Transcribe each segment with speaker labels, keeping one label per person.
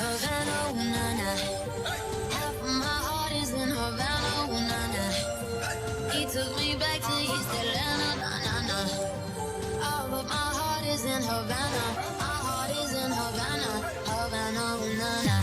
Speaker 1: Havana, ooh, na, na. Half of my heart is in Havana, ooh, na, na. He took me back to East Atlanta, na, na, na. Oh, but my heart is in Havana. My heart is in Havana, Havana, ooh, na, na.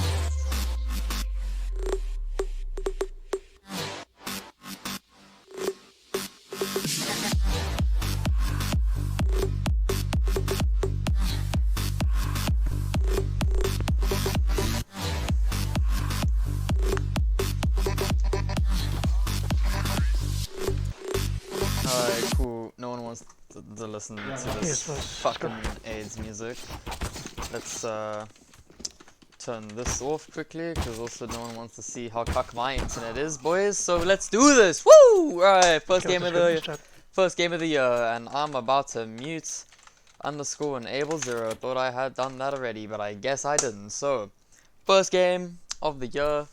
Speaker 2: Alright, cool. No one wants to listen to this fucking AIDS music. Let's turn this off quickly, because also no one wants to see how cuck my internet is, boys. So let's do this! Woo! Alright, first game of the year, and I'm about to mute underscore enable 0. Thought I had done that already, but I guess I didn't. So, first game of the year.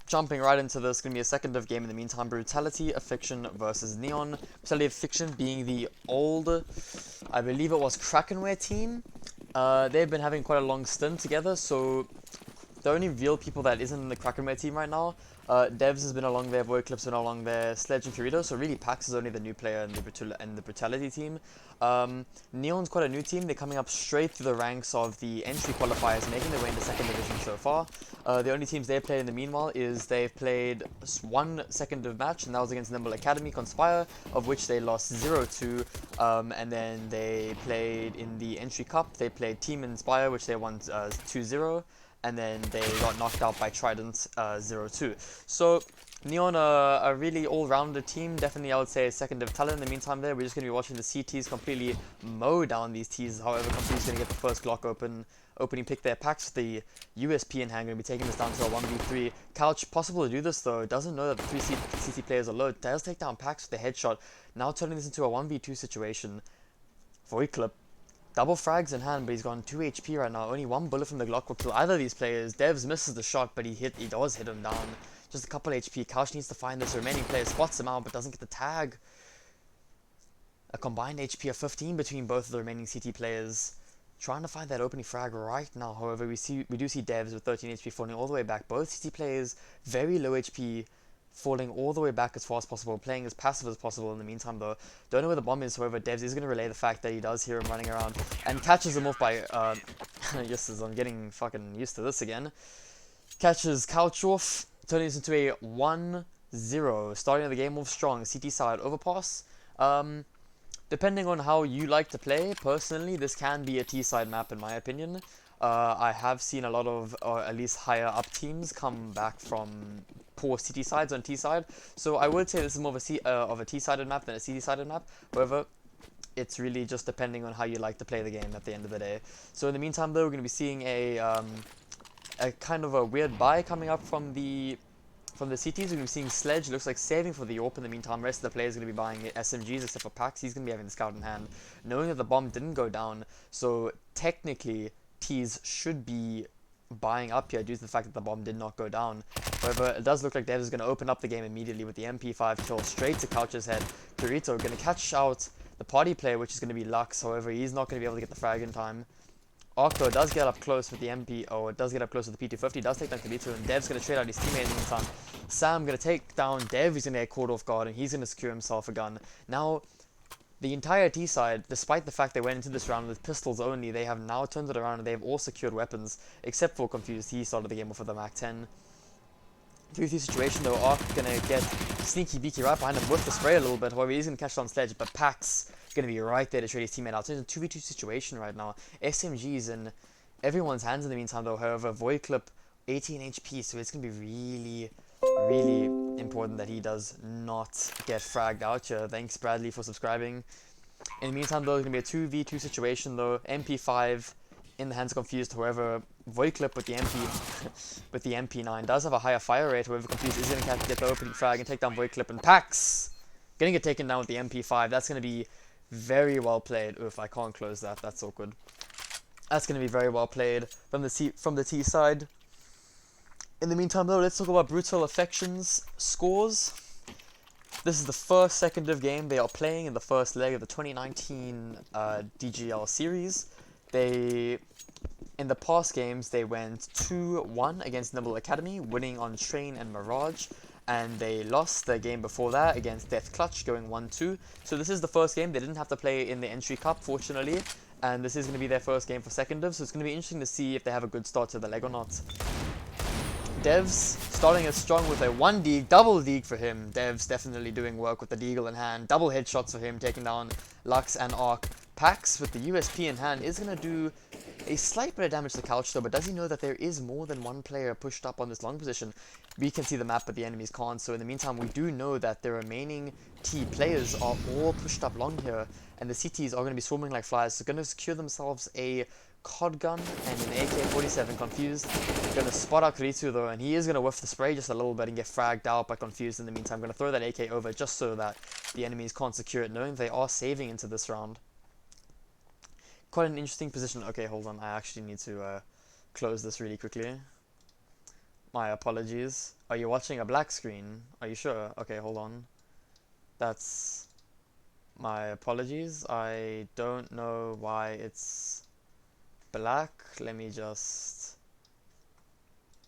Speaker 2: Jumping right into this, going to be a second of game in the meantime. Brutality, Affliction versus Neon. Brutality, Affliction being the old, I believe it was Krakenware team. They've been having quite a long stint together, so the only real people that isn't in the Krakenware team right now, Devs has been along there, Voidclip's been along there, Sledge and Kurito, so really Pax is only the new player in the Brutality team. Neon's quite a new team. They're coming up straight through the ranks of the entry qualifiers, making their way into second division so far. The only teams they've played in the meanwhile is they've played one second div match, and that was against Nimble Academy Conspire, of which they lost 0-2, and then they played in the entry cup. They played Team Inspire, which they won 2-0, and then they got knocked out by Trident 0-2. So Neon are a really all-rounded team. Definitely, I would say, a second div talent. In the meantime, we're just going to be watching the CTs completely mow down these Ts. However, Complete's going to get the first Glock opening pick there. Pax with the USP in hand, going to be taking this down to a 1v3. Couch, possible to do this though. Doesn't know that the 3 CT players are low. Does take down Pax with the headshot. Now turning this into a 1v2 situation. Voidclip. Double frags in hand, but he's gone 2 HP right now. Only 1 bullet from the Glock will kill either of these players. Devs misses the shot, but he does hit him down. Just a couple HP. Couch needs to find this. The remaining player spots him out, but doesn't get the tag. A combined HP of 15 between both of the remaining CT players. Trying to find that opening frag right now. However, we do see Devs with 13 HP falling all the way back. Both CT players very low HP, falling all the way back as far as possible, playing as passive as possible in the meantime though. Don't know where the bomb is, however, Devs is going to relay the fact that he does hear him running around, and catches him off by, yes, as I'm getting fucking used to this again. Catches Couch off, turning this into a 1-0, starting the game off strong. CT side overpass. Depending on how you like to play, personally, this can be a T-side map in my opinion. I have seen a lot of, or at least higher up teams come back from poor CT sides on T side, so I would say this is more of a T-sided map than a CT-sided map. However, it's really just depending on how you like to play the game at the end of the day. So in the meantime though, we're going to be seeing a kind of a weird buy coming up from the CTs. We're going to be seeing Sledge, looks like saving for the AWP in the meantime. Rest of the players are going to be buying SMGs except for Pax. He's going to be having the scout in hand, knowing that the bomb didn't go down, so technically T's should be buying up here due to the fact that the bomb did not go down. However, it does look like Dev is going to open up the game immediately with the MP5 kill straight to Couch's head. Kurito going to catch out the party player, which is going to be Lux. However, he's not going to be able to get the frag in time. Octo does get up close with the MP, or it does get up close with the P250, does take down Kurito, and Dev's going to trade out his teammate in the meantime. Sam going to take down Dev, he's going to get caught off guard, and he's going to secure himself a gun. Now, the entire T side, despite the fact they went into this round with pistols only, they have now turned it around and they have all secured weapons, except for Confused. He started the game off with a Mac 10. 3-3 situation though, Ark gonna get sneaky beaky right behind him with the spray a little bit. However, he's gonna catch down Sledge, but Pax gonna be right there to trade his teammate out. So it's a 2v2 situation right now. SMGs everyone's hands in the meantime though. However, Voidclip 18 HP, so it's going to be really, really important that he does not get fragged out here. Thanks Bradley for subscribing. In the meantime though, it's going to be a 2v2 situation though. MP5 in the hands of Confused. However, Voidclip with the with the MP9 does have a higher fire rate. However, Confused is going to get the opening frag and take down Voidclip, and Pax getting it taken down with the MP5. That's going to be very well played. Oof, I can't close that. That's awkward. That's going to be very well played from the T side. In the meantime though, let's talk about Brutal Affliction's scores. This is the first second of game they are playing in the first leg of the 2019 DGL series. In the past games, they went 2-1 against Nimble Academy, winning on Train and Mirage, and they lost the game before that against Death Clutch, going 1-2. So this is the first game. They didn't have to play in the Entry Cup, fortunately, and this is going to be their first game for second div, so it's going to be interesting to see if they have a good start to the leg or not. Devs starting as strong with a 1 deeg, double deeg for him. Devs definitely doing work with the deagle in hand. Double headshots for him, taking down Lux and Arc. Pax with the USP in hand is going to do a slight bit of damage to Couch though, but does he know that there is more than one player pushed up on this long position? We can see the map, but the enemies can't, so in the meantime we do know that the remaining T players are all pushed up long here, and the CTs are going to be swarming like flies, so going to secure themselves a COD gun and an AK-47. Confused going to spot out Kuritsu though, and he is going to whiff the spray just a little bit and get fragged out by Confused. In the meantime, going to throw that AK over just so that the enemies can't secure it, knowing they are saving into this round. Quite an interesting position. Okay, hold on, I actually need to close this really quickly. My apologies. Are you watching a black screen? Are you sure? Okay, hold on. That's my apologies. I don't know why it's black. Let me just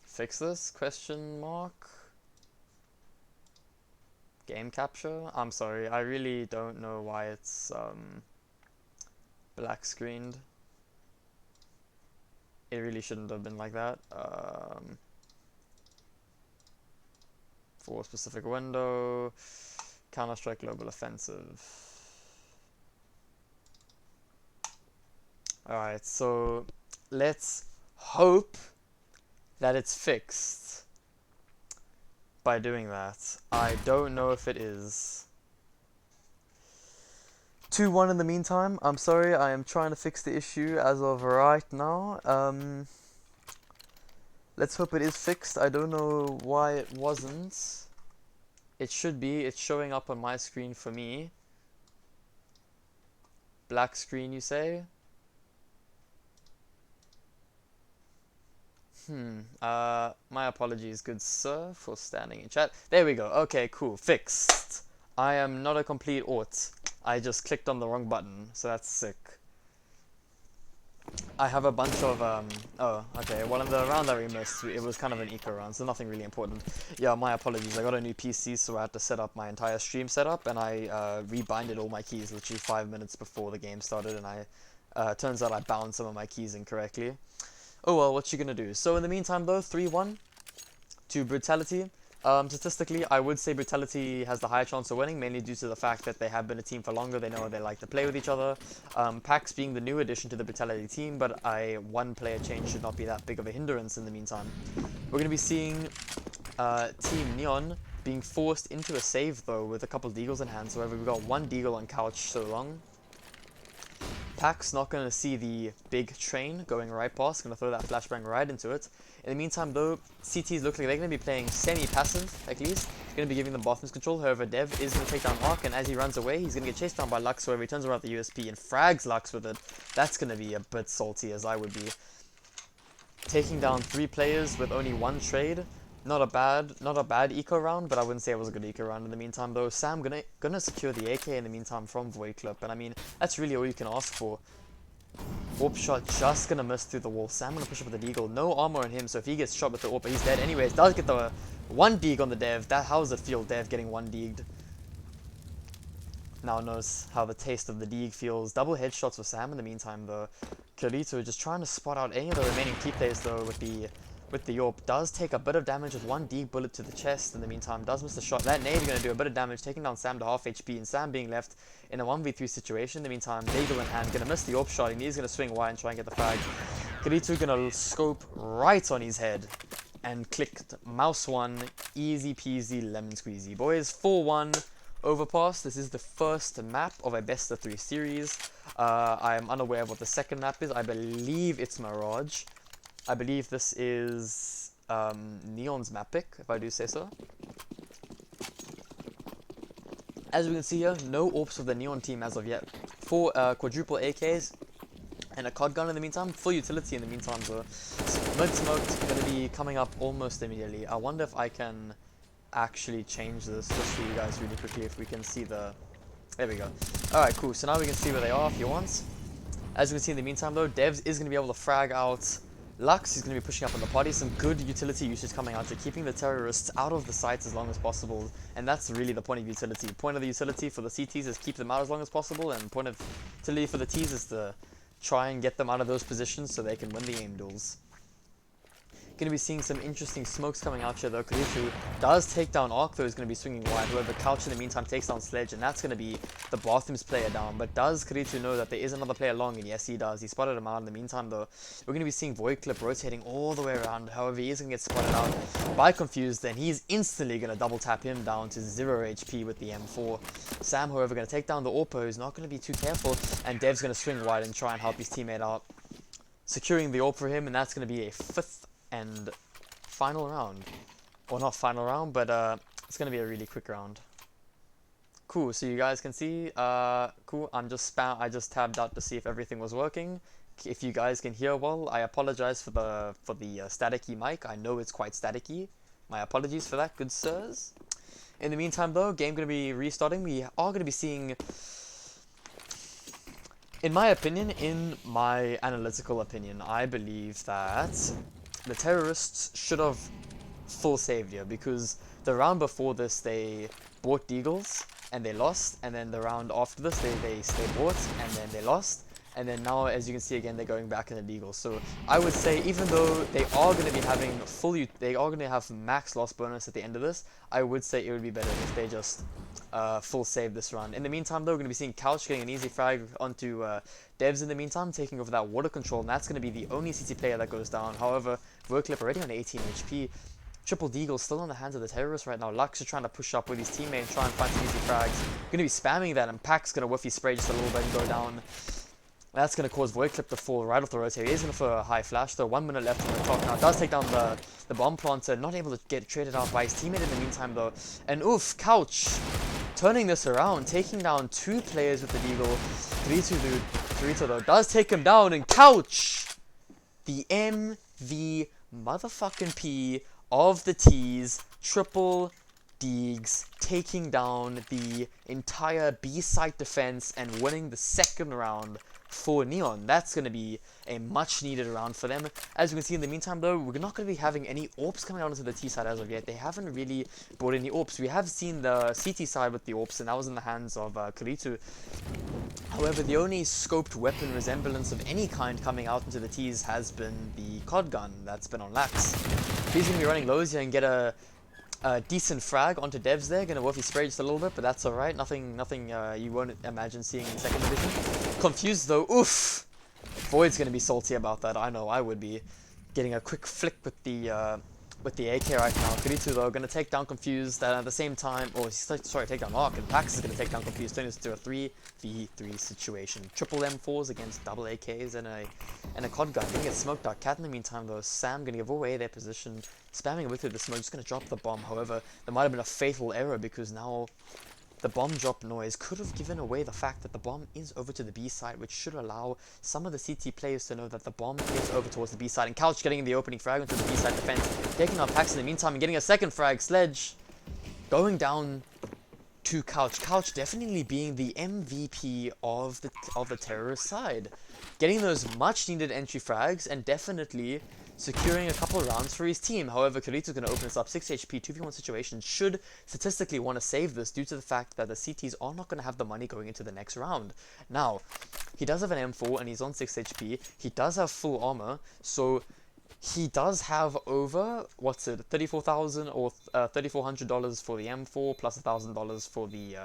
Speaker 2: fix this, question mark. Game capture. I'm sorry, I really don't know why it's black screened. It really shouldn't have been like that. For a specific window, Counter-Strike Global Offensive. Alright, so let's hope that it's fixed by doing that. I don't know if it is. 2-1 in the meantime. I'm sorry, I am trying to fix the issue as of right now. Let's hope it is fixed. I don't know why it wasn't. It should be. It's showing up on my screen for me. Black screen, you say? My apologies, good sir, for standing in chat. There we go. Okay, cool. Fixed. I am not a complete aut. I just clicked on the wrong button, so that's sick. I have a bunch of, oh, okay, well in the round that we missed, it was kind of an eco round, so nothing really important. Yeah, my apologies, I got a new PC, so I had to set up my entire stream setup, and I rebinded all my keys literally 5 minutes before the game started, and turns out I bound some of my keys incorrectly. Oh well, what you gonna do? So in the meantime though, 3-1 to Brutality. Statistically, I would say Brutality has the higher chance of winning, mainly due to the fact that they have been a team for longer, they know they like to play with each other. Pax being the new addition to the Brutality team, but a one-player change should not be that big of a hindrance in the meantime. We're going to be seeing Team Neon being forced into a save though, with a couple of deagles in hand. So however, we've got one deagle on Couch so long. Pax not going to see the big train going right past, going to throw that flashbang right into it. In the meantime though, CTs look like they're going to be playing semi-passive at least. Going to be giving them bathrooms control. However, Dev is going to take down Arc, and as he runs away, he's going to get chased down by Lux. However, he turns around the USP and frags Lux with it. That's going to be a bit salty, as I would be. Taking down 3 players with only 1 trade. Not a bad eco round, but I wouldn't say it was a good eco round in the meantime though. Sam gonna secure the AK in the meantime from Voidclip, and I mean, that's really all you can ask for. Warp shot just gonna miss through the wall. Sam gonna push up with the deagle. No armor on him, so if he gets shot with the AWP, he's dead anyways. Does get the 1 deeg on the Dev. How does it feel, Dev getting 1 deeged? Now knows how the taste of the deeg feels. Double headshots for Sam in the meantime though. Kirito just trying to spot out any of the remaining key players though with the AWP. Does take a bit of damage with 1 deeg bullet to the chest in the meantime. Does miss the shot. That nade is going to do a bit of damage, taking down Sam to half HP, and Sam being left in a 1v3 situation. In the meantime, Deagle in hand, going to miss the AWP shot, and he's going to swing wide and try and get the frag. Kirito gonna scope right on his head and clicked mouse 1, easy peasy lemon squeezy. Boys, 4-1 overpass. This is the first map of a best of 3 series. I am unaware of what the second map is. I believe it's Mirage. I believe this is Neon's map pick, if I do say so. As we can see here, no AWPs for the Neon team as of yet. 4 quadruple AKs and a COD gun in the meantime. Full utility in the meantime, so mid smoke's going to be coming up almost immediately. I wonder if I can actually change this just for you guys really quickly, if we can see the... There we go. Alright, cool. So now we can see where they are if you want. As you can see in the meantime though, Devs is going to be able to frag out Lux. He's going to be pushing up on the party. Some good utility usage coming out here, keeping the terrorists out of the sights as long as possible. And that's really the point of utility. Point of the utility for the CTs is keep them out as long as possible, and point of utility for the Ts is to try and get them out of those positions so they can win the aim duels. Going to be seeing some interesting smokes coming out here though. Kirito does take down Arc though, is going to be swinging wide. However, Couch in the meantime takes down Sledge, and that's going to be the Bathrooms player down. But does Kirito know that there is another player long? And yes, he does. He spotted him out in the meantime though. We're going to be seeing Void Clip rotating all the way around. However, he is going to get spotted out by Confused, and he's instantly going to double tap him down to 0 HP with the M4. Sam, however, going to take down the Orpo, who's not going to be too careful, and Dev's going to swing wide and try and help his teammate out, securing the AWP for him, and that's going to be a 5th and final round. Or not final round, but it's gonna be a really quick round. Cool, so you guys can see, cool, I just tabbed out to see if everything was working. If you guys can hear well, I apologize for the staticky mic. I know it's quite staticky. My apologies for that, good sirs. In the meantime though, game gonna be restarting. We are gonna be seeing, in my opinion, in my analytical opinion, I believe that the terrorists should have full saved here, because the round before this they bought Deagles and they lost, and then the round after this they bought and then they lost, and then now as you can see again they're going back in the Deagles. So I would say even though they are going to be having they are going to have max loss bonus at the end of this, I would say it would be better if they just full save this run. In the meantime though, we're going to be seeing Couch getting an easy frag onto Devs in the meantime, taking over that water control, and that's going to be the only CT player that goes down. However, Verclip already on 18 HP. Triple Deagle still in the hands of the terrorists right now. Lux is trying to push up with his teammate and try and find some easy frags. Going to be spamming that, and Pack's going to whiff his spray just a little bit and go down. That's going to cause Voidclip to fall right off the rotate. He is going to throw a high flash though. 1 minute left on the clock now. Does take down the bomb planter. Not able to get traded out by his teammate in the meantime though. And oof, Couch turning this around, taking down 2 players with the Deagle. 3-2 though does take him down, and Couch, the MV motherfucking P of the T's, triple Deags, taking down the entire B-side defense and winning the second round for Neon. That's going to be a much needed round for them. As you can see in the meantime though, we're not going to be having any AWPs coming out into the T side as of yet. They haven't really brought any AWPs. We have seen the CT side with the AWPs, and that was in the hands of Kirito. However, the only scoped weapon resemblance of any kind coming out into the T's has been the COD gun that's been on Lax. He's going to be running lows here and get a decent frag onto Devs there. Going to whiff his spray just a little bit, but that's alright. Nothing you won't imagine seeing in second division. Confused though, oof! Void's going to be salty about that. I know I would be. Getting a quick flick with the AK right now. Kirito though going to take down Confused, and at the same time, take down Arc, and Pax is going to take down Confused, turning this into a 3v3 situation. Triple M4s against double AKs and a COD gun. Getting it smoked out. Cat in the meantime though, Sam going to give away their position, spamming with the smoke, just going to drop the bomb. However, there might have been a fatal error, because now the bomb drop noise could have given away the fact that the bomb is over to the B side, which should allow some of the CT players to know that the bomb is over towards the B side. And Couch getting the opening frag into the B side defense, taking out Pax in the meantime and getting a second frag. Sledge going down to Couch. Couch definitely being the MVP of the terrorist side, getting those much needed entry frags and definitely securing a couple rounds for his team. However, Kirito's going to open this up. 6 HP, 2v1 situation. Should statistically want to save this due to the fact that the CTs are not going to have the money going into the next round. Now, he does have an M4 and he's on 6 HP. He does have full armor, so he does have over, what's it, $34,000 or $3,400 for the M4 plus $1,000 for the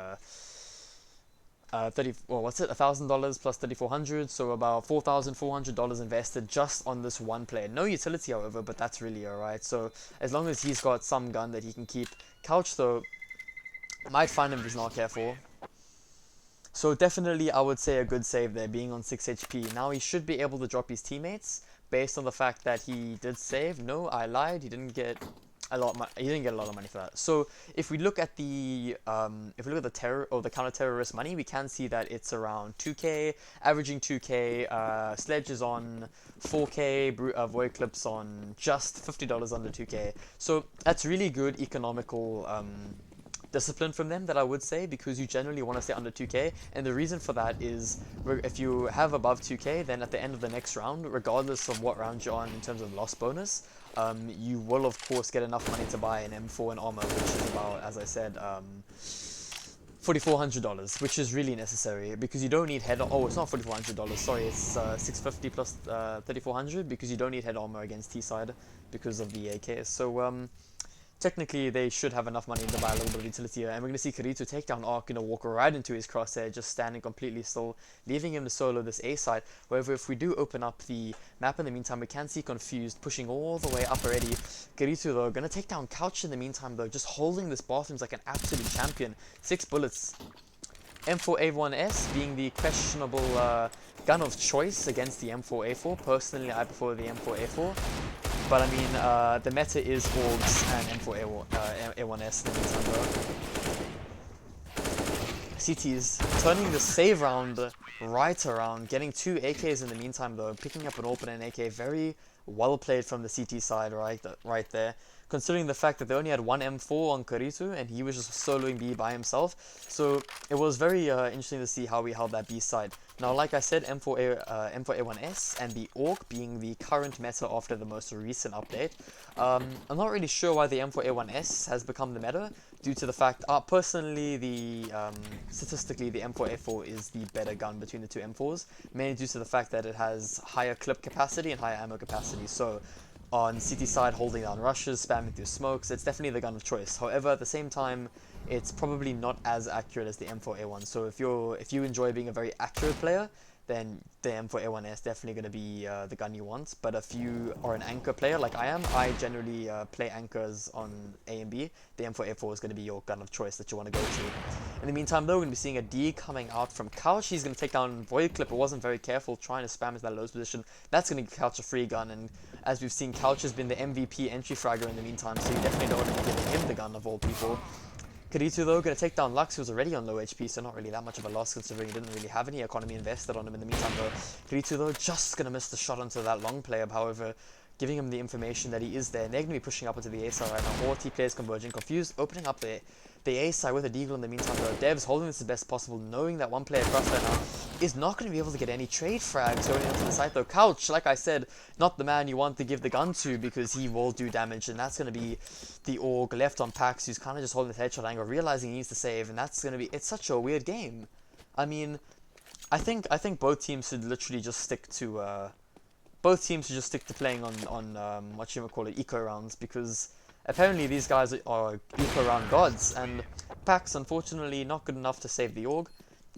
Speaker 2: well, what's it, $1,000 plus 3,400, so about $4,400 invested just on this one player. No utility, however, but that's really alright. So as long as he's got some gun that he can keep. Couch, though, might find him if he's not careful. So definitely, I would say a good save there, being on 6 HP. Now he should be able to drop his teammates based on the fact that he did save. No, I lied. He didn't get a lot. He didn't get a lot of money for that. So if we look at the terror or the counter-terrorist money, we can see that it's around 2K, averaging 2K. Sledge is on 4K. Void Clips on just $50 under 2K. So that's really good economical discipline from them, that I would say, because you generally want to stay under 2k, and the reason for that is if you have above 2k, then at the end of the next round, regardless of what round you're on in terms of loss bonus, you will of course get enough money to buy an M4 and armor, which is about, as I said, $4,400, which is really necessary because you don't need head. Oh, it's not $4,400. Sorry, it's $650 plus 3,400 because you don't need head armor against T-side because of the AK. So technically, they should have enough money to buy a little bit of utility here. And we're going to see Kirito take down Ark, walk right into his crosshair, just standing completely still, leaving him to solo this A side. However, if we do open up the map in the meantime, we can see Confused pushing all the way up already. Kirito, though, going to take down Couch in the meantime, though, just holding this bathrooms like an absolute champion. 6 bullets. M4A1S being the questionable gun of choice against the M4A4. Personally, I prefer the M4A4. But I mean, the meta is Orgs and M4A1S in the meantime, though. CT is turning the save round right around, getting 2 AKs in the meantime, though, picking up an open and AK. Very well played from the CT side right there. Considering the fact that they only had one M4 on Kirito and he was just soloing B by himself. So it was very interesting to see how we held that B side. Now, like I said, M4A1S and the Orc being the current meta after the most recent update. I'm not really sure why the M4A1S has become the meta, due to the fact, personally, statistically, the M4A4 is the better gun between the two M4s, mainly due to the fact that it has higher clip capacity and higher ammo capacity. So on CT side, holding down rushes, spamming through smokes, it's definitely the gun of choice. However, at the same time, it's probably not as accurate as the M4A1. So if you enjoy being a very accurate player, then the M4A1 is definitely going to be the gun you want. But if you are an anchor player like I am, I generally play anchors on A and B. The M4A4 is going to be your gun of choice that you want to go to. In the meantime, though, we're going to be seeing a D coming out from Couch. He's going to take down Void Clip. It wasn't very careful trying to spam into that lowest position. That's going to give Couch a free gun. And as we've seen, Couch has been the MVP entry fragger in the meantime, so you definitely don't want to be giving him the gun of all people. Kirito, though, going to take down Lux, who was already on low HP, so not really that much of a loss considering he didn't really have any economy invested on him in the meantime, though. Kirito, though, just going to miss the shot onto that long player, however, giving him the information that he is there. They're going to be pushing up into the A side right now. All T players converging, Confused, opening up the A side with a deagle in the meantime, though. Dev's holding this as best possible, knowing that one player across there now is not going to be able to get any trade frags going into the site, though. Couch, like I said, not the man you want to give the gun to because he will do damage, and that's going to be the Org left on Pax, who's kind of just holding the headshot angle, realizing he needs to save, and that's going to be, it's such a weird game. I mean, I think both teams should literally just stick to, playing on whatchamacallit, eco rounds, because apparently these guys are eco round gods, and Pax, unfortunately, not good enough to save the Org.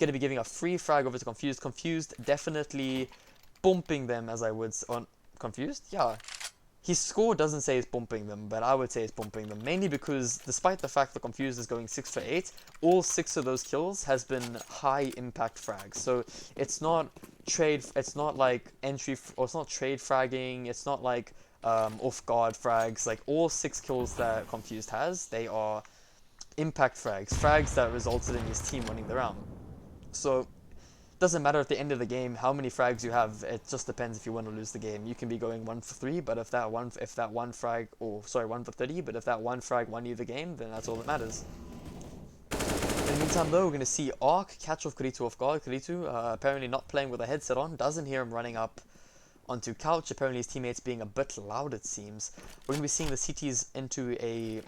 Speaker 2: Going to be giving a free frag over to Confused. Confused definitely bumping them, as I would on Confused. Yeah, his score doesn't say it's bumping them, but I would say it's bumping them, mainly because despite the fact that Confused is going 6 for 8, all 6 of those kills has been high impact frags. So it's not trade, it's not like entry, or it's not trade fragging, it's not like off guard frags. Like all 6 kills that Confused has, they are impact frags that resulted in his team winning the round. So doesn't matter at the end of the game how many frags you have. It just depends if you win or lose the game. You can be going 1 for 3, but if that one frag, or sorry, 1 for 30, but if that one frag won you the game, then that's all that matters. In the meantime, though, we're going to see Ark catch off Kirito off guard. Kirito apparently not playing with a headset on, doesn't hear him running up onto Couch. Apparently his teammates being a bit loud, it seems. We're going to be seeing the CTs into a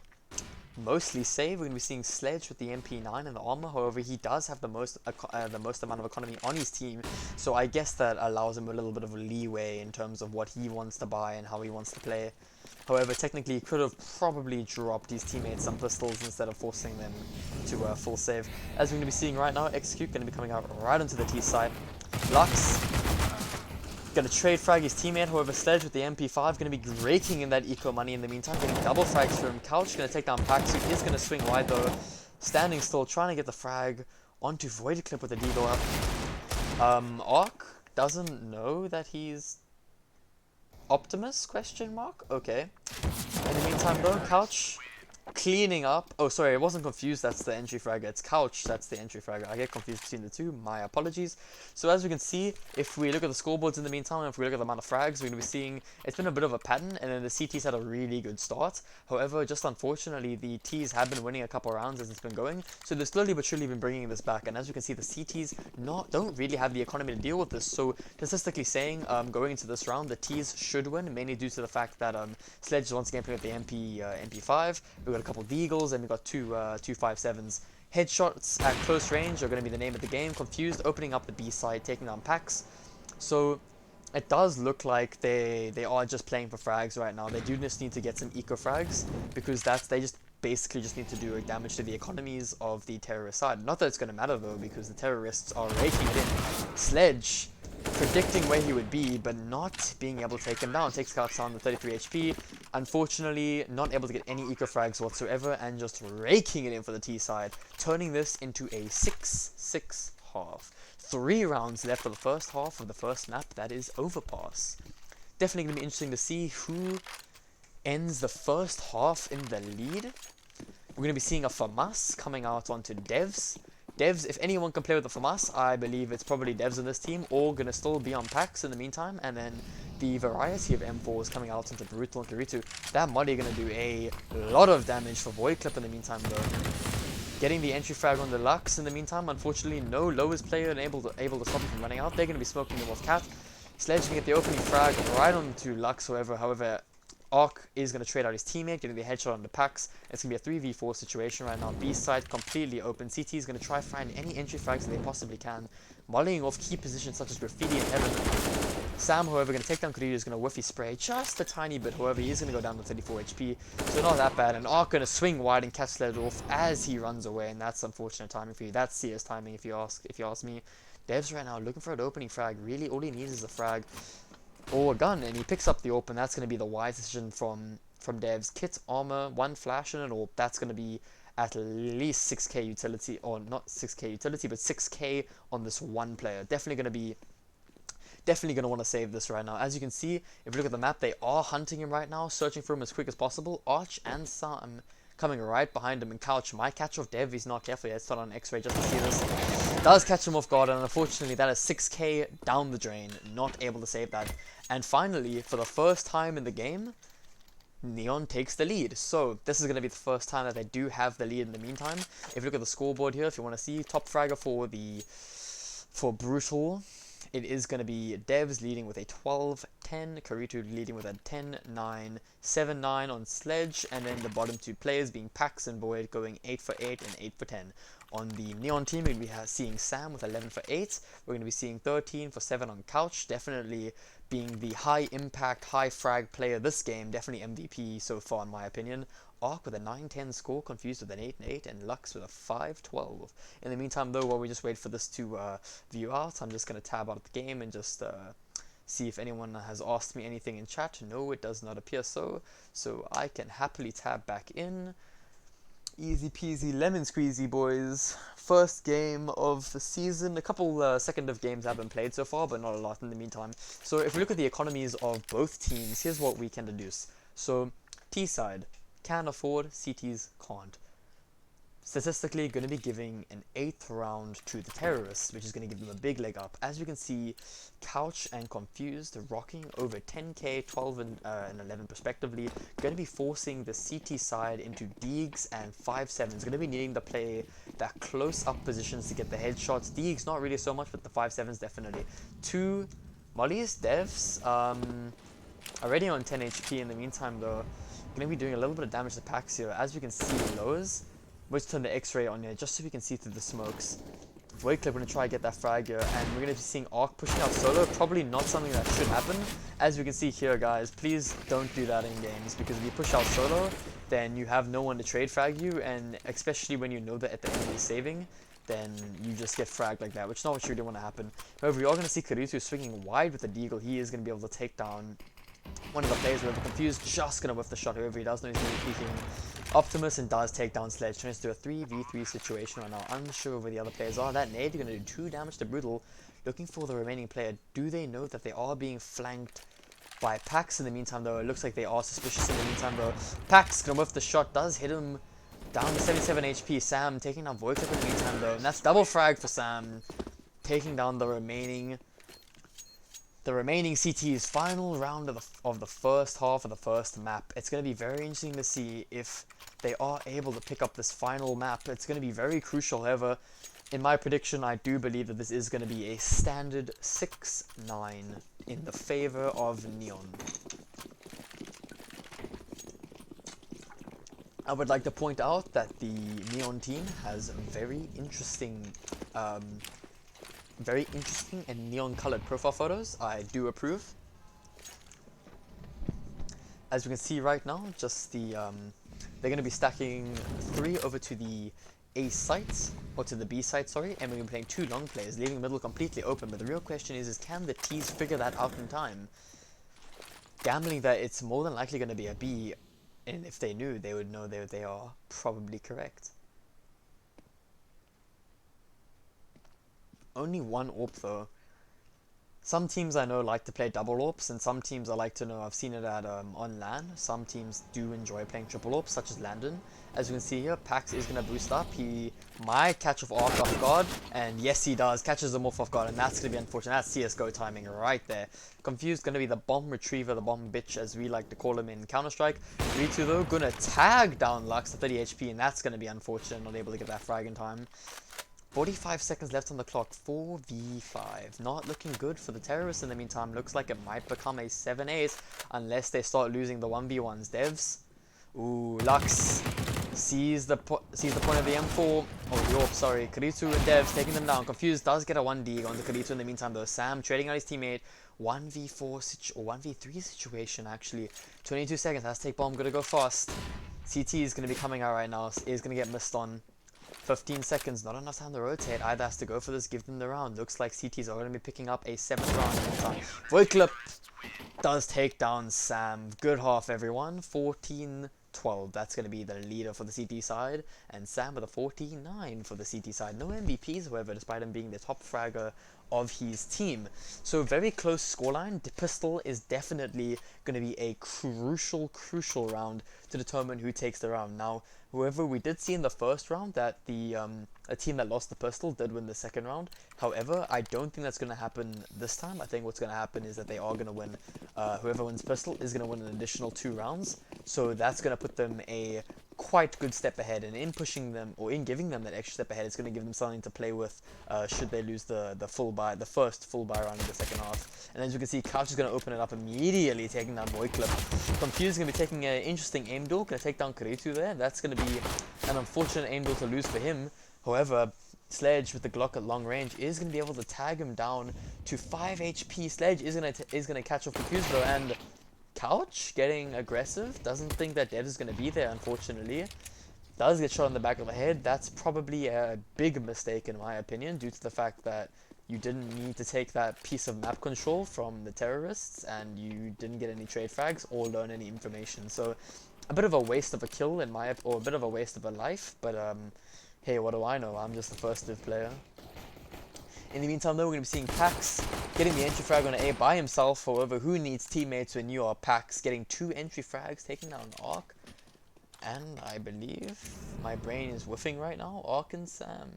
Speaker 2: mostly save. We're going to be seeing Sledge with the MP9 and the armor. However, he does have the most amount of economy on his team, so I guess that allows him a little bit of leeway in terms of what he wants to buy and how he wants to play. However, technically, he could have probably dropped his teammates some pistols instead of forcing them to full save. As we're going to be seeing right now, Execute going to be coming out right onto the T side. Lux going to trade frag his teammate, however Sledge with the MP5 going to be raking in that eco money in the meantime, getting double frags from Couch, going to take down Paxu, is going to swing wide though, standing still, trying to get the frag onto Void Clip with the D-Door up. Arc doesn't know that he's Optimus, question mark? Okay. In the meantime though, Couch cleaning up. Oh, sorry, I wasn't confused. That's the entry fragger. It's Couch. That's the entry fragger. I get confused between the two. My apologies. So as we can see, if we look at the scoreboards in the meantime, if we look at the amount of frags, we're going to be seeing it's been a bit of a pattern, and then the CTs had a really good start. However, just unfortunately, the Ts have been winning a couple rounds as it's been going. So they've slowly but surely been bringing this back. And as you can see, the CTs don't really have the economy to deal with this. So statistically saying, going into this round, the Ts should win, mainly due to the fact that Sledge is once again playing with the MP5. We've got a couple of Deagles, and we've got two 5.7s. Headshots at close range are going to be the name of the game. Confused, opening up the B side, taking down Pax. So it does look like they are just playing for frags right now. They do just need to get some eco frags, because they just basically just need to do damage to the economies of the terrorist side. Not that it's going to matter though, because the terrorists are raking it in. Sledge predicting where he would be, but not being able to take him down. Takes Couch down to 33 HP. Unfortunately, not able to get any eco frags whatsoever, and just raking it in for the T side, turning this into a 6-6 half. 3 rounds left for the first half of the first map. That is Overpass. Definitely going to be interesting to see who ends the first half in the lead. We're going to be seeing a FAMAS coming out onto Devs. Devs, if anyone can play with the FAMAS, I believe it's probably Devs in this team, or going to still be on Pax in the meantime, and then the variety of M4s coming out into Brutal and Kiritu. That Muddy going to do a lot of damage for Void Clip in the meantime though. Getting the entry frag on the Lux in the meantime. Unfortunately, no lowest player able to stop him from running out. They're going to be smoking him off Cat. Sledge going to get the opening frag right onto Lux, however, Arc is going to trade out his teammate, getting the headshot on the Pax. It's going to be a 3v4 situation right now. B side completely open. CT is going to try find any entry frags that they possibly can, mollying off key positions such as Graffiti and Heaven. Sam, however, going to take down Kuridu, is going to whiffy spray just a tiny bit. However, he is going to go down to 34 HP, so not that bad. And Arc going to swing wide and catch Sledge off as he runs away, and that's unfortunate timing for you. That's CS timing if you ask me. Devs right now looking for an opening frag. Really, all he needs is a frag or a gun, and he picks up the open. That's going to be the wise decision from Devs. Kit, armor, 1 flash in it, or that's going to be at least 6k utility, or not 6k utility, but 6k on this one player. Definitely going to want to save this right now. As you can see, if you look at the map, they are hunting him right now, searching for him as quick as possible. Arch and Sam coming right behind him, and Couch might catch off Dev. He's not careful yet. Start on X-ray just to see this. Does catch him off guard, and unfortunately that is 6k down the drain. Not able to save that. And finally, for the first time in the game, Neon takes the lead. So this is going to be the first time that they do have the lead in the meantime. If you look at the scoreboard here, if you want to see, top fragger for Brutal, it is going to be Devs leading with a 12-10, Karitu leading with a 10-9, 7-9 on Sledge, and then the bottom 2 players being Pax and Void going 8 for 8 and 8 for 10. On the Neon team, we're going to be seeing Sam with 11 for 8. We're going to be seeing 13 for 7 on Couch, definitely being the high impact, high frag player this game, definitely MVP so far in my opinion. Arc with a 9-10 score, Confused with an 8-8, and Lux with a 5-12. In the meantime though, while we just wait for this to view out, I'm just going to tab out of the game and just see if anyone has asked me anything in chat. No, it does not appear so I can happily tab back in. Easy peasy lemon squeezy, boys. First game of the season. A couple second of games have been played so far, but not a lot in the meantime. So if we look at the economies of both teams, here's what we can deduce. So T side can afford, CTs can't. Statistically going to be giving an 8th round to the terrorists, which is going to give them a big leg up. As you can see, Couch and Confused rocking over 10k, 12 and 11 respectively. Going to be forcing the CT side into Deegs and 5.7s. Going to be needing to play that close up positions to get the headshots. Deegs not really so much, but the 5.7s definitely. 2 Molly's Devs already on 10 HP in the meantime though. Going to be doing a little bit of damage to Pax here. As you can see, lows. Let's turn the X-ray on here just so we can see through the smokes. Void Clip going to try to get that frag here, and we're going to be seeing Arc pushing out solo. Probably not something that should happen. As we can see here, guys, please don't do that in games, because if you push out solo, then you have no one to trade frag you, and especially when you know that at the enemy is saving, then you just get fragged like that, which is not what you really want to happen. However, we are going to see Karitu swinging wide with the deagle. He is going to be able to take down one of the players. Whoever confused, just going to whiff the shot. However, he does know he's going to be peeking Optimus and does take down Sledge, turns to a 3v3 situation right now. Unsure where the other players are. That nade, you're going to do 2 damage to Brutal. Looking for the remaining player. Do they know that they are being flanked by Pax in the meantime, though? It looks like they are suspicious in the meantime, though. Pax going to whiff the shot, does hit him down to 77 HP. Sam taking down Void Clip in the meantime, though. And that's double frag for Sam, taking down the remaining CT's final round of the first half of the first map. It's going to be very interesting to see if they are able to pick up this final map. It's going to be very crucial. However, in my prediction, I do believe that this is going to be a standard 6-9 in the favor of Neon. I would like to point out that the Neon team has very interesting and neon-colored profile photos. I do approve. As we can see right now, just the they're going to be stacking 3 over to the A site, or to the B site, sorry, and we're going to be playing 2 long players, leaving middle completely open. But the real question is can the T's figure that out in time? Gambling that it's more than likely going to be a B, and if they knew, they would know that they are probably correct. Only 1 AWP though. Some teams I know like to play double AWPs, and some teams I like to know, I've seen it at on LAN. Some teams do enjoy playing triple AWPs, such as Landon. As you can see here, Pax is going to boost up. He might catch off guard, and yes he does, catches them off guard, and that's going to be unfortunate. That's CSGO timing right there. Confused, going to be the bomb retriever, the bomb bitch as we like to call him in Counter-Strike. 3-2 though, going to tag down Lux to 30 HP, and that's going to be unfortunate, not able to get that frag in time. 45 seconds left on the clock, 4v5. Not looking good for the terrorists in the meantime. Looks like it might become a 7-8 unless they start losing the 1v1s. Devs. Ooh, Lux sees the point of the M4. Oh, the AWP, sorry. Karitu and Devs taking them down. Confused does get a 1D on the Karitu in the meantime though. Sam trading out his teammate. 1v4 or 1v3 situation actually. 22 seconds. Has take bomb. Gonna go fast. CT is gonna be coming out right now. Is gonna get missed on. 15 seconds, not enough time to rotate. Either has to go for this, give them the round. Looks like CTs are going to be picking up a 7th round in time. Void Clip does take down Sam. Good half, everyone. 14-12. That's going to be the leader for the CT side. And Sam with a 14-9 for the CT side. No MVPs, however, despite him being the top fragger of his team. So very close scoreline. The pistol is definitely going to be a crucial round to determine who takes the round. Now, however, we did see in the first round that the a team that lost the pistol did win the second round. However, I don't think that's going to happen this time. I think what's going to happen is that they are going to win. Whoever wins pistol is going to win an additional 2 rounds. So that's going to put them a quite good step ahead, and in pushing them, or in giving them that extra step ahead, it's going to give them something to play with should they lose the first full buy round in the second half. And as you can see, Couch is going to open it up immediately, taking down Void Clip. Confused is going to be taking an interesting aim duel, going to take down Karitu there. That's going to be an unfortunate aim duel to lose for him. However, Sledge with the Glock at long range is going to be able to tag him down to 5 HP. Sledge is going to catch off Confused though, and Couch getting aggressive. Doesn't think that Dev is going to be there, unfortunately. Does get shot in the back of the head. That's probably a big mistake in my opinion, due to the fact that you didn't need to take that piece of map control from the terrorists, and you didn't get any trade frags or learn any information. So a bit of a waste of a kill or a bit of a waste of a life, but hey, what do I know? I'm just the first div player. In the meantime though, we're going to be seeing Pax getting the entry frag on A by himself. However, who needs teammates when you are Pax getting 2 entry frags, taking down Arc? And I believe my brain is whiffing right now. Arc and Sam.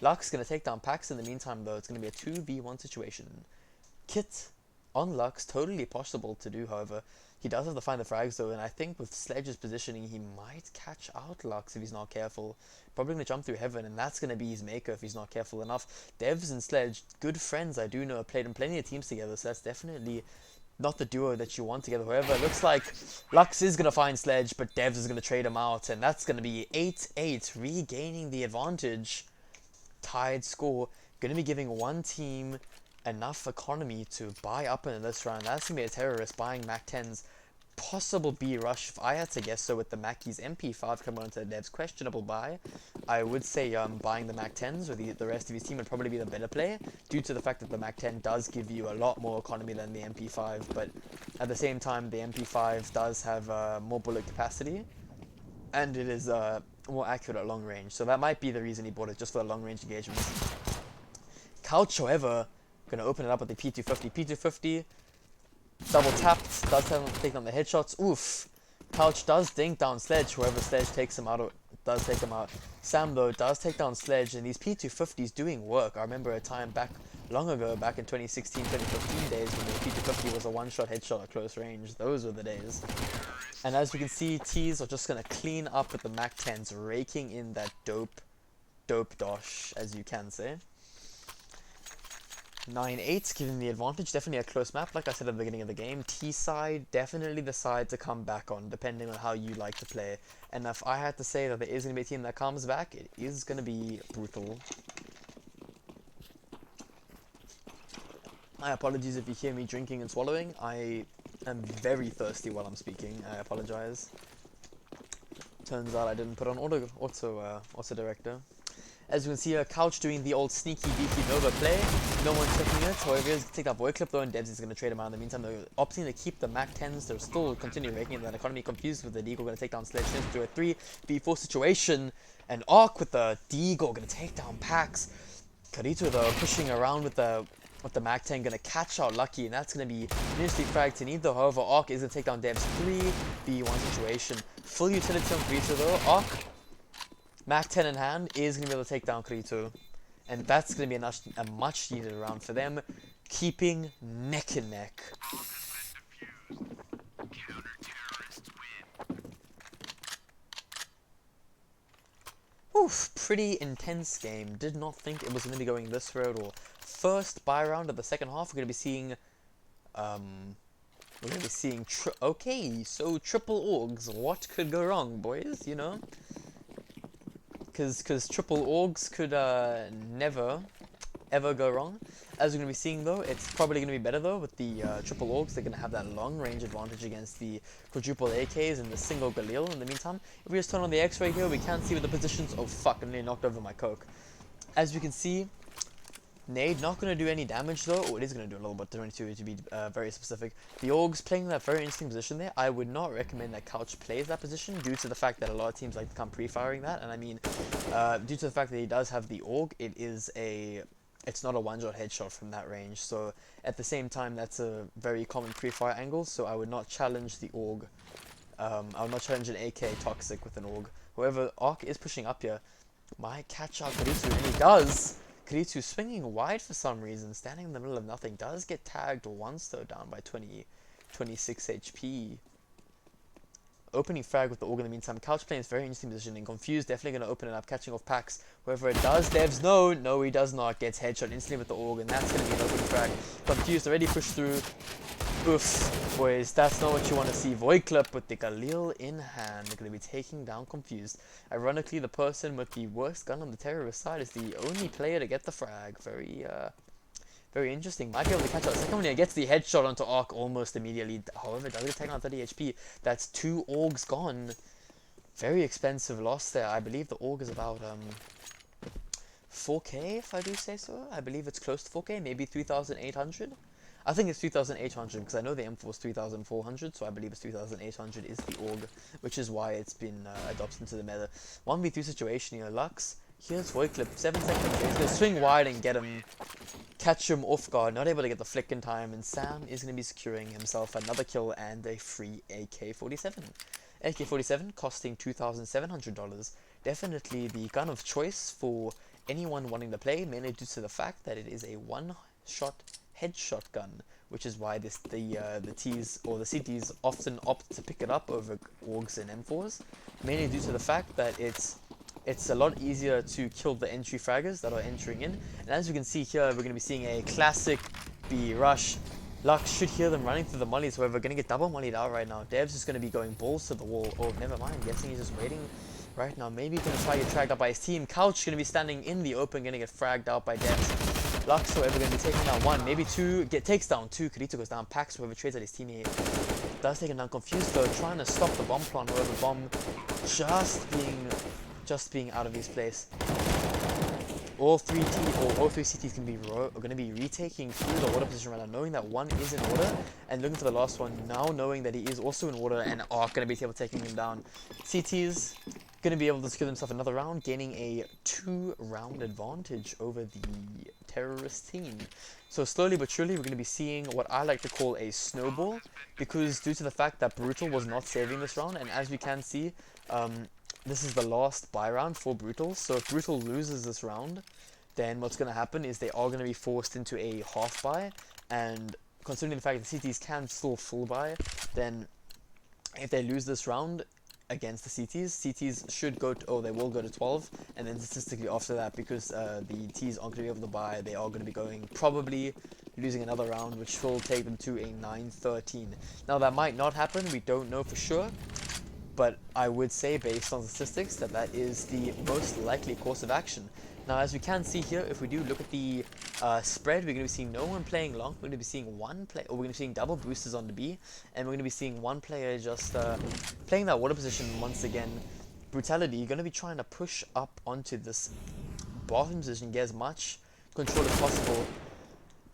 Speaker 2: Lux going to take down Pax in the meantime though. It's going to be a 2v1 situation. Kit on Lux, totally possible to do, however. He does have to find the frags though, and I think with Sledge's positioning, he might catch out Lux if he's not careful. Probably going to jump through heaven, and that's going to be his maker if he's not careful enough. Devs and Sledge, good friends I do know, played in plenty of teams together, so that's definitely not the duo that you want together. However, it looks like Lux is going to find Sledge, but Devs is going to trade him out, and that's going to be 8-8, regaining the advantage. Tied score, going to be giving one team enough economy to buy up in this round. That's going to be a terrorist buying Mac 10s. Possible B rush if I had to guess. So with the Mackey's MP5 coming onto the Dev's questionable buy, I would say buying the Mac 10s or the rest of his team would probably be the better play, due to the fact that the Mac 10 does give you a lot more economy than the MP5, but at the same time the MP5 does have more bullet capacity, and it is more accurate at long range, so that might be the reason he bought it, just for the long range engagements. Couch, however, going to open it up with the P250. P250 double tapped, does take down the headshots. Oof. Couch does dink down Sledge, whoever Sledge takes him out, does take him out. Sam, though, does take down Sledge, and these P250s doing work. I remember a time back, long ago, back in 2016, 2015 days, when the P250 was a one-shot headshot at close range. Those were the days. And as we can see, T's are just going to clean up with the Mac 10s, raking in that dope dosh, as you can say. 9-8, giving the advantage. Definitely a close map, like I said at the beginning of the game. T side, definitely the side to come back on, depending on how you like to play. And if I had to say that there is going to be a team that comes back, it is going to be brutal. My apologies if you hear me drinking and swallowing. I am very thirsty while I'm speaking. I apologize. Turns out I didn't put on auto director. As you can see here, Couch doing the old sneaky beaky Nova play. No one checking it. However, he's going to take that void clip though, and Devs is going to trade him out. In the meantime, they're opting to keep the Mac 10s. They're still continuing raking that economy. Confused with the Deagle, going to take down Sledge into a 3v4 situation. And Arc with the Deagle going to take down Pax. Karito though pushing around with the Mac 10, going to catch out Lucky, and that's going to be initially fragged to neither. However, Arc is going to take down Dev's 3v1 situation. Full utility on Karito though. Arc, Mac 10 in hand, is going to be able to take down Karito. And that's going to be a much needed round for them, keeping neck and neck. Oof, pretty intense game. Did not think it was going to be going this road. Or first buy round of the second half, we're going to be seeing okay, so triple orgs. What could go wrong, boys? You know, because triple orgs could never ever go wrong. As we're going to be seeing though, it's probably going to be better though with the triple orgs. They're going to have that long range advantage against the quadruple AKs and the single Galil. In the meantime, if we just turn on the X-ray here, we can see with the positions. Oh fuck, I nearly knocked over my coke. As you can see, Nade not going to do any damage though. Oh, it is going to do a little bit, 22 to be very specific. The Orgs playing that very interesting position there. I would not recommend that Couch plays that position due to the fact that a lot of teams like to come pre-firing that. And I mean, due to the fact that he does have the Org, it's not a one-shot headshot from that range. So at the same time, that's a very common pre-fire angle. So I would not challenge the Org. I would not challenge an AK Toxic with an Org. However, Arc is pushing up here. Might catch out Karitu, and he does. Karitu swinging wide for some reason, standing in the middle of nothing. Does get tagged once though, down by 26 HP. Opening frag with the Org in the meantime. Couch playing is very interesting positioning. Confused, definitely going to open it up, catching off Pax. However, it does. Devs, no, he does not. Gets headshot instantly with the Org, and that's going to be an opening frag. Confused, already pushed through. Oof, boys, that's not what you want to see. Void Clip with the Galil in hand. They're going to be taking down Confused. Ironically, the person with the worst gun on the terrorist side is the only player to get the frag. Very interesting. Might be able to catch out the second one. He gets the headshot onto Arc almost immediately. However, does get taken on 30 HP. That's 2 Orgs gone. Very expensive loss there. I believe the Org is about 4k, if I do say so. I believe it's close to 4k, maybe 3,800. I think it's 3,800 because I know the M4 is 3,400, so I believe it's 3,800 is the Org, which is why it's been adopted into the meta. 1v3 situation here. Lux, here's Void Clip, 7 seconds. He's going to swing wide and get him, catch him off guard, not able to get the flick in time, and Sam is going to be securing himself another kill and a free AK-47. AK-47 costing $2,700. Definitely the gun of choice for anyone wanting to play, mainly due to the fact that it is a one-shot headshot gun, which is why the T's or the CTs often opt to pick it up over Orgs and M4s, mainly due to the fact that it's a lot easier to kill the entry fraggers that are entering in. And as you can see here, we're going to be seeing a classic B rush. Lux should hear them running through the mollies, however, going to get double mollied out right now. Dev's just going to be going balls to the wall. Oh, never mind. Guessing he's just waiting right now. Maybe going to try to get fragged out by his team. Couch going to be standing in the open, going to get fragged out by Devs. Lux, however, going to be taking down one, maybe two. Takes down two. Kirito goes down. Pax, however, trades at his teammate. Does take him down. Confused though, trying to stop the bomb plant. However, bomb just being out of his place. All three CTs can be going to be retaking through the order position right now, knowing that one is in order, and looking for the last one now, knowing that he is also in order, and are going to be able to taking him down. CTs going to be able to secure themselves another round, gaining a 2-round advantage over the terrorist team. So slowly but surely, we're going to be seeing what I like to call a snowball, because due to the fact that Brutal was not saving this round, and as we can see, this is the last buy round for Brutal, so if Brutal loses this round, then what's going to happen is they are going to be forced into a half buy, and considering the fact that CTs can still full buy, then if they lose this round against the CTs should go to, they will go to 12, and then statistically after that, because the Ts aren't going to be able to buy, they are going to be going, probably losing another round, which will take them to a 9-13. Now that might not happen, we don't know for sure, but I would say, based on statistics, that that is the most likely course of action. Now, as we can see here, if we do look at the spread, we're going to be seeing no one playing long. We're going to be seeing one play, or we're going to be seeing double boosters on the B, and we're going to be seeing one player just playing that water position once again. Brutality, you're going to be trying to push up onto this bottom position, get as much control as possible.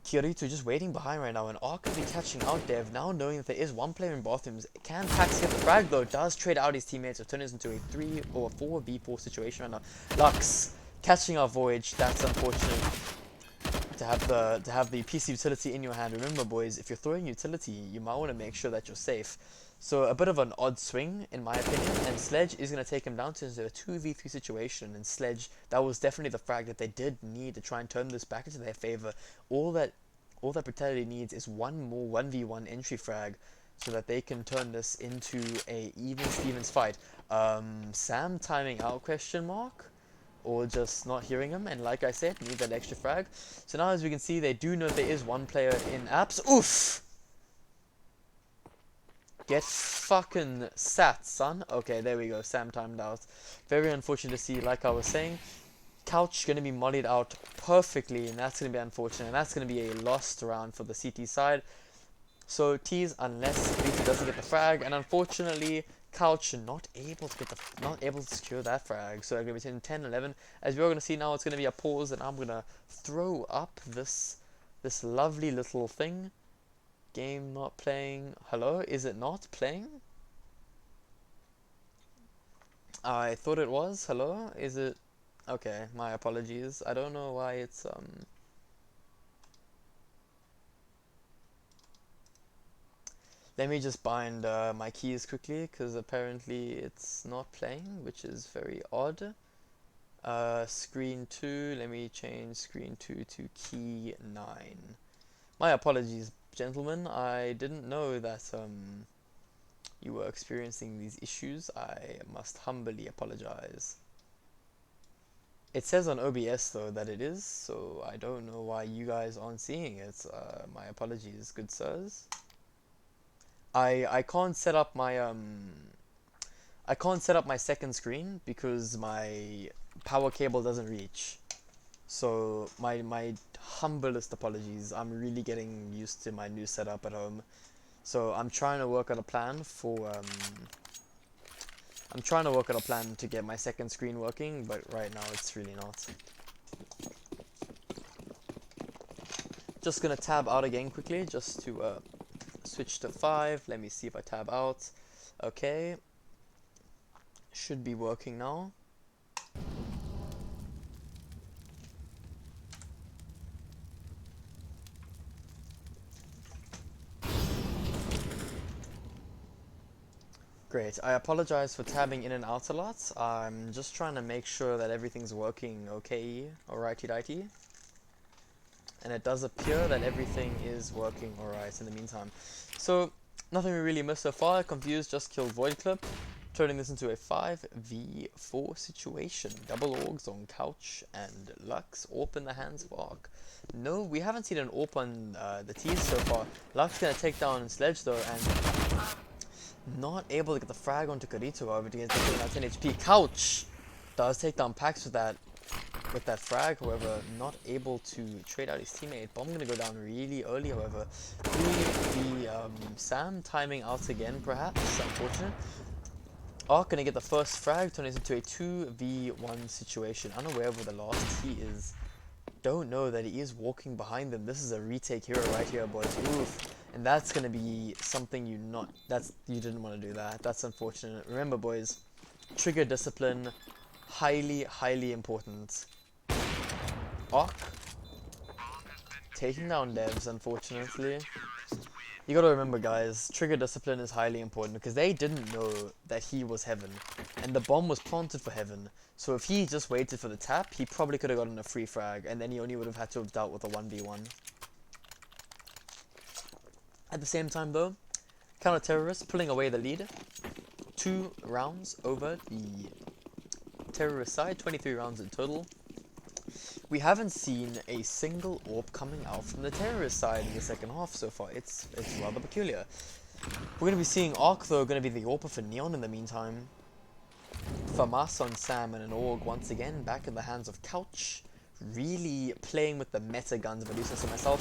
Speaker 2: Kirito just waiting behind right now, and Ark could be catching out Dev, now knowing that there is one player in bathrooms. Can Pax get the frag though? Does trade out his teammates, so turn this into a 3 or 4v4 situation right now. Lux catching out Voyage, that's unfortunate. To have the PC utility in your hand. Remember boys, if you're throwing utility, you might want to make sure that you're safe. So a bit of an odd swing in my opinion, and Sledge is going to take him down to a 2v3 situation, and Sledge, that was definitely the frag that they did need to try and turn this back into their favor. All that Brutality needs is one more 1v1 entry frag so that they can turn this into a even Stevens fight. Sam timing out question mark? Or just not hearing him, and like I said, need that extra frag. So now as we can see, they do know there is one player in apps. Oof! Get fucking sat, son. Okay, there we go. Sam timed out. Very unfortunate to see, like I was saying. Couch going to be mollied out perfectly, and that's going to be unfortunate. And that's going to be a lost round for the CT side. So T's, unless BT doesn't get the frag, and unfortunately, Couch not able to secure that frag. So I'm going to be 10-11. As we're going to see now, it's going to be a pause, and I'm going to throw up this lovely little thing. Game not playing. Hello, is it not playing? I thought it was. Hello, is it? Okay, my apologies. I don't know why it's Let me just bind my keys quickly, because apparently it's not playing, which is very odd. Screen 2, let me change screen 2 to key 9. My apologies, gentlemen. I didn't know that you were experiencing these issues. I must humbly apologize. It says on OBS though that it is, so I don't know why you guys aren't seeing it. My apologies, good sirs. I can't set up my second screen because my power cable doesn't reach. So my humblest apologies. I'm really getting used to my new setup at home. So I'm trying to work out a plan for to get my second screen working, but right now it's really not. Just gonna tab out again quickly just to switch to 5. Let me see if I tab out. Okay. Should be working now. Great. I apologize for tabbing in and out a lot. I'm just trying to make sure that everything's working okay, alrighty-dighty. And it does appear that everything is working alright in the meantime. So, nothing we really missed so far. Confused just killed Void Clip. turning this into a 5v4 situation. Double orgs on Couch and Lux. AWP in the hands of Arc. No, we haven't seen an AWP on the T's so far. Lux gonna take down Sledge though, and not able to get the frag onto Karito, however, to get taking out 10 HP. Couch does take down Pax with that frag, however, not able to trade out his teammate. Bomb gonna go down really early, however. Sam timing out again, perhaps, unfortunate. Arc gonna get the first frag, turning into a 2v1 situation. Unaware of where the last he is. Don't know that he is walking behind them. This is a retake hero right here, boys. Oof. And that's gonna be something you didn't want to do that. That's unfortunate. Remember, boys, trigger discipline, highly important. Arc taking down devs, unfortunately. You gotta remember, guys, trigger discipline is highly important because they didn't know that he was Heaven, and the bomb was planted for Heaven. So if he just waited for the tap, he probably could have gotten a free frag, and then he only would have had to have dealt with a 1v1. At the same time, though, counter-terrorists pulling away the lead. 2 rounds over the terrorist side, 23 rounds in total. We haven't seen a single AWP coming out from the terrorist side in the second half so far. It's rather peculiar. We're going to be seeing Arc, though, going to be the AWP for Neon in the meantime. FAMAS on Sam and an AUG once again back in the hands of Couch. Really playing with the meta guns, if I do say so myself.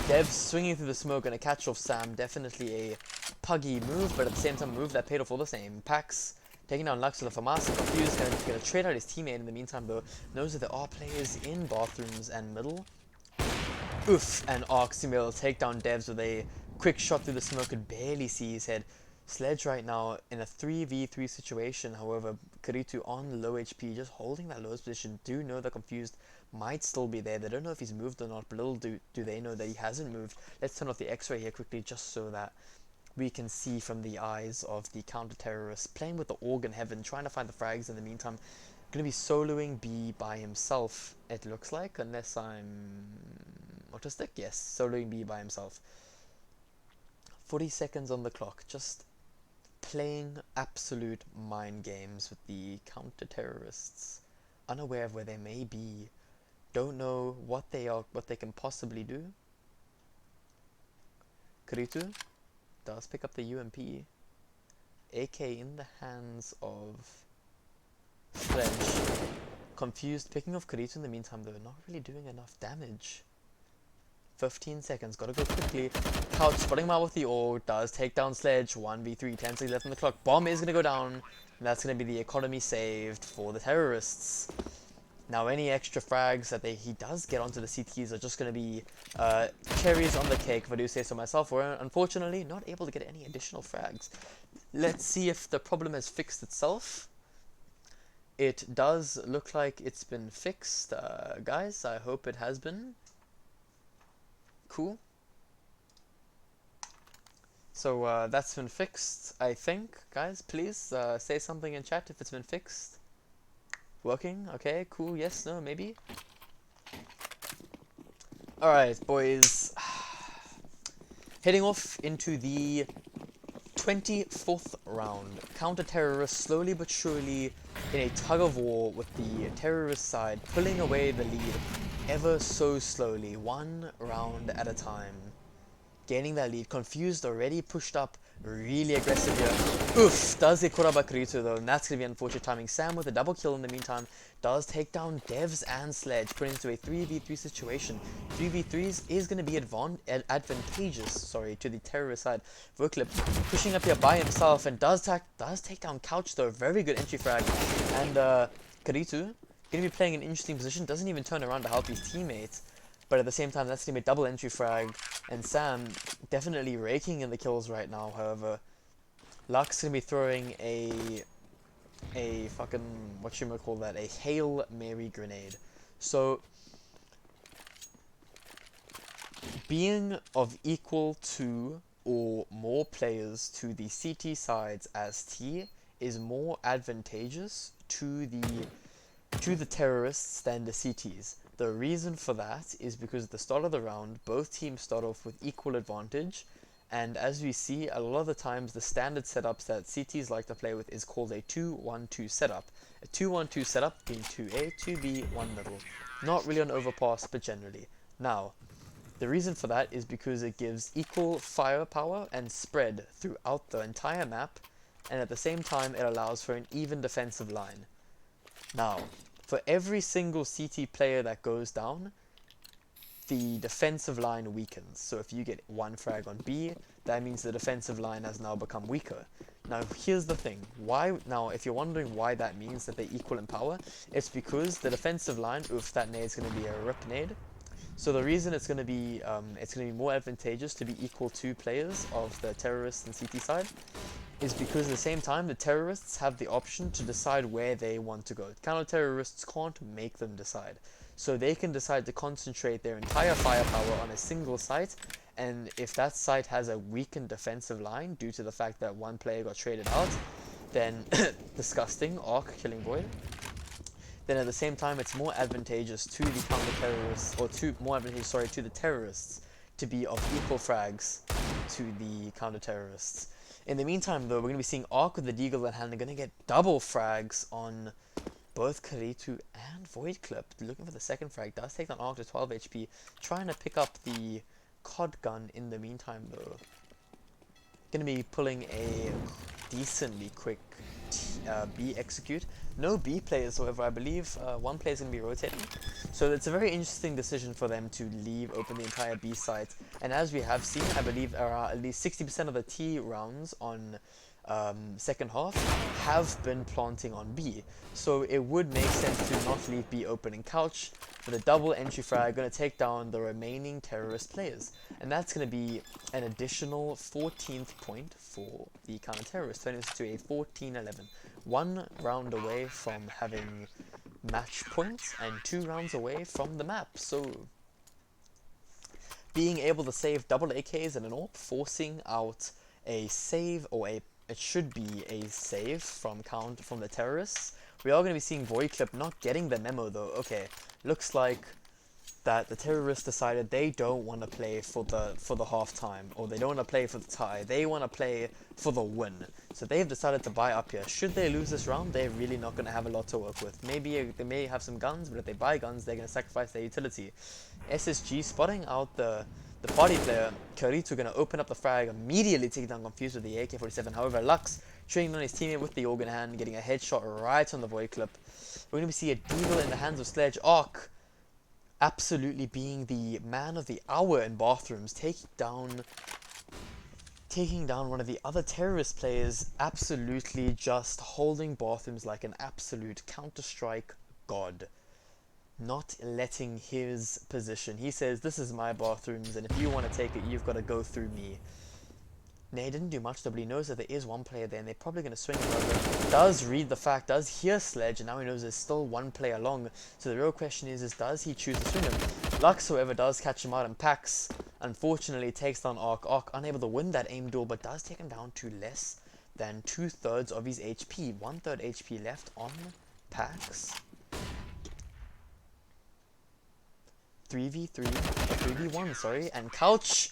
Speaker 2: Dev swinging through the smoke, going to catch off Sam. Definitely a puggy move, but at the same time a move that paid off all the same. Pax taking down Lux with a FAMAS. Confused, going to trade out his teammate in the meantime, though. Knows that there are players in bathrooms and middle. Oof, and Arc's to be able to take down Devs with a quick shot through the smoke. Could barely see his head. Sledge right now in a 3v3 situation, however, Karitu on low HP, just holding that lowest position. Do know that Confused might still be there. They don't know if he's moved or not, but little do they know that he hasn't moved. Let's turn off the X-ray here quickly, just so that we can see from the eyes of the counter-terrorist, playing with the Organ Heaven, trying to find the frags in the meantime. Going to be soloing B by himself, it looks like, unless I'm autistic. Yes, soloing B by himself. 40 seconds on the clock, just playing absolute mind games with the counter-terrorists, unaware of where they may be, don't know what they can possibly do. Karitu does pick up the UMP. AK in the hands of Sledge. Confused, picking off Karitu in the meantime, though, not really doing enough damage. 15 seconds, gotta go quickly. Couch spotting him out with the AUG, does take down Sledge, 1v3, 10 seconds left on the clock. Bomb is gonna go down, and that's gonna be the economy saved for the terrorists. Now any extra frags that he does get onto the CTs are just gonna be cherries on the cake, if I do say so myself. We're unfortunately not able to get any additional frags. Let's see if the problem has fixed itself. It does look like it's been fixed, guys. I hope it has been. Cool. So that's been fixed, I think. Guys, please say something in chat if it's been fixed. Working? Okay, cool. Yes, no, maybe. Alright, boys. Heading off into the 24th round. Counter-terrorists slowly but surely in a tug of war with the terrorist side, pulling away the lead ever so slowly, 1 round at a time. Gaining that lead. Confused, already pushed up, really aggressive here. Oof, does get caught up by Kirito though, and that's going to be unfortunate timing. Sam with a double kill in the meantime does take down Devs and Sledge, putting into a 3v3 situation. 3v3s is going to be advantageous, to the terrorist side. Voclip pushing up here by himself and does take down Couch though. Very good entry frag. And Kirito going to be playing an interesting position, doesn't even turn around to help his teammates. But at the same time, that's going to be a double entry frag. And Sam definitely raking in the kills right now, however. Lux going to be throwing a fucking, whatchamacall that, a Hail Mary grenade. So, being of equal to or more players to the CT sides as T is more advantageous to the terrorists than the CTs. The reason for that is because at the start of the round, both teams start off with equal advantage, And as we see, a lot of the times the standard setups that CTs like to play with is called a 2-1-2 setup. A 2-1-2 setup being 2A, 2B, 1 middle. Not really an overpass, but generally. Now, the reason for that is because it gives equal firepower and spread throughout the entire map, and at the same time it allows for an even defensive line. Now, for every single CT player that goes down, the defensive line weakens. So if you get one frag on B, that means the defensive line has now become weaker. Now here's the thing, now if you're wondering why that means that they equal in power, it's because the defensive line, oof, that nade's going to be a rip nade. So the reason it's going to be more advantageous to be equal to players of the terrorists and CT side is because at the same time the terrorists have the option to decide where they want to go. Counter-terrorists can't make them decide. So they can decide to concentrate their entire firepower on a single site, and if that site has a weakened defensive line due to the fact that one player got traded out, then disgusting, Arc killing Void. Then at the same time it's more advantageous to the counter-terrorists, or to the terrorists to be of equal frags to the counter-terrorists. In the meantime though, we're going to be seeing Arc with the Deagle in hand are going to get double frags on both Karitu and Void Clip. Looking for the second frag, does take down Arc to 12 HP, trying to pick up the COD gun in the meantime though. Going to be pulling a decently quick B execute. No B players, however. I believe one player is going to be rotating. So it's a very interesting decision for them to leave open the entire B site. And as we have seen, I believe at least 60% of the T rounds on second half have been planting on B. So it would make sense to not leave B open and couch. With a double entry frag, going to take down the remaining terrorist players. And that's going to be an additional 14th point for the counter-terrorists, turning this to a 14-11. 1 round away from having match points, and 2 rounds away from the map. So, being able to save double AKs and an AWP, forcing out a save, or it should be a save from the terrorists. We are going to be seeing Void Clip not getting the memo though. Okay, looks like that the terrorists decided they don't want to play for the half-time, or they don't want to play for the tie, they want to play for the win. So they've decided to buy up here. Should they lose this round, they're really not going to have a lot to work with. Maybe they may have some guns, but if they buy guns, they're going to sacrifice their utility. SSG spotting out the party player. Karitu going to open up the frag, immediately taking down Confused with the AK-47. However, Lux trading on his teammate with the organ hand, getting a headshot right on the Void Clip. We're going to see a Deagle in the hands of Sledge. Arc absolutely being the man of the hour in bathrooms, taking down one of the other terrorist players, absolutely just holding bathrooms like an absolute Counter-Strike god. Not letting his position. He says, this is my bathrooms, and if you want to take it, you've got to go through me. Nay, didn't do much though, but he knows that there is one player there, and they're probably going to swing him over. Does read the fact, does hear Sledge, and now he knows there's still one player along. So the real question is does he choose to swing him? Lux, however, does catch him out in packs. Unfortunately, takes down Arc. Arc unable to win that aim duel, but does take him down to less than 2/3 of his HP. 1/3 HP left on packs. 3v1, sorry, and Couch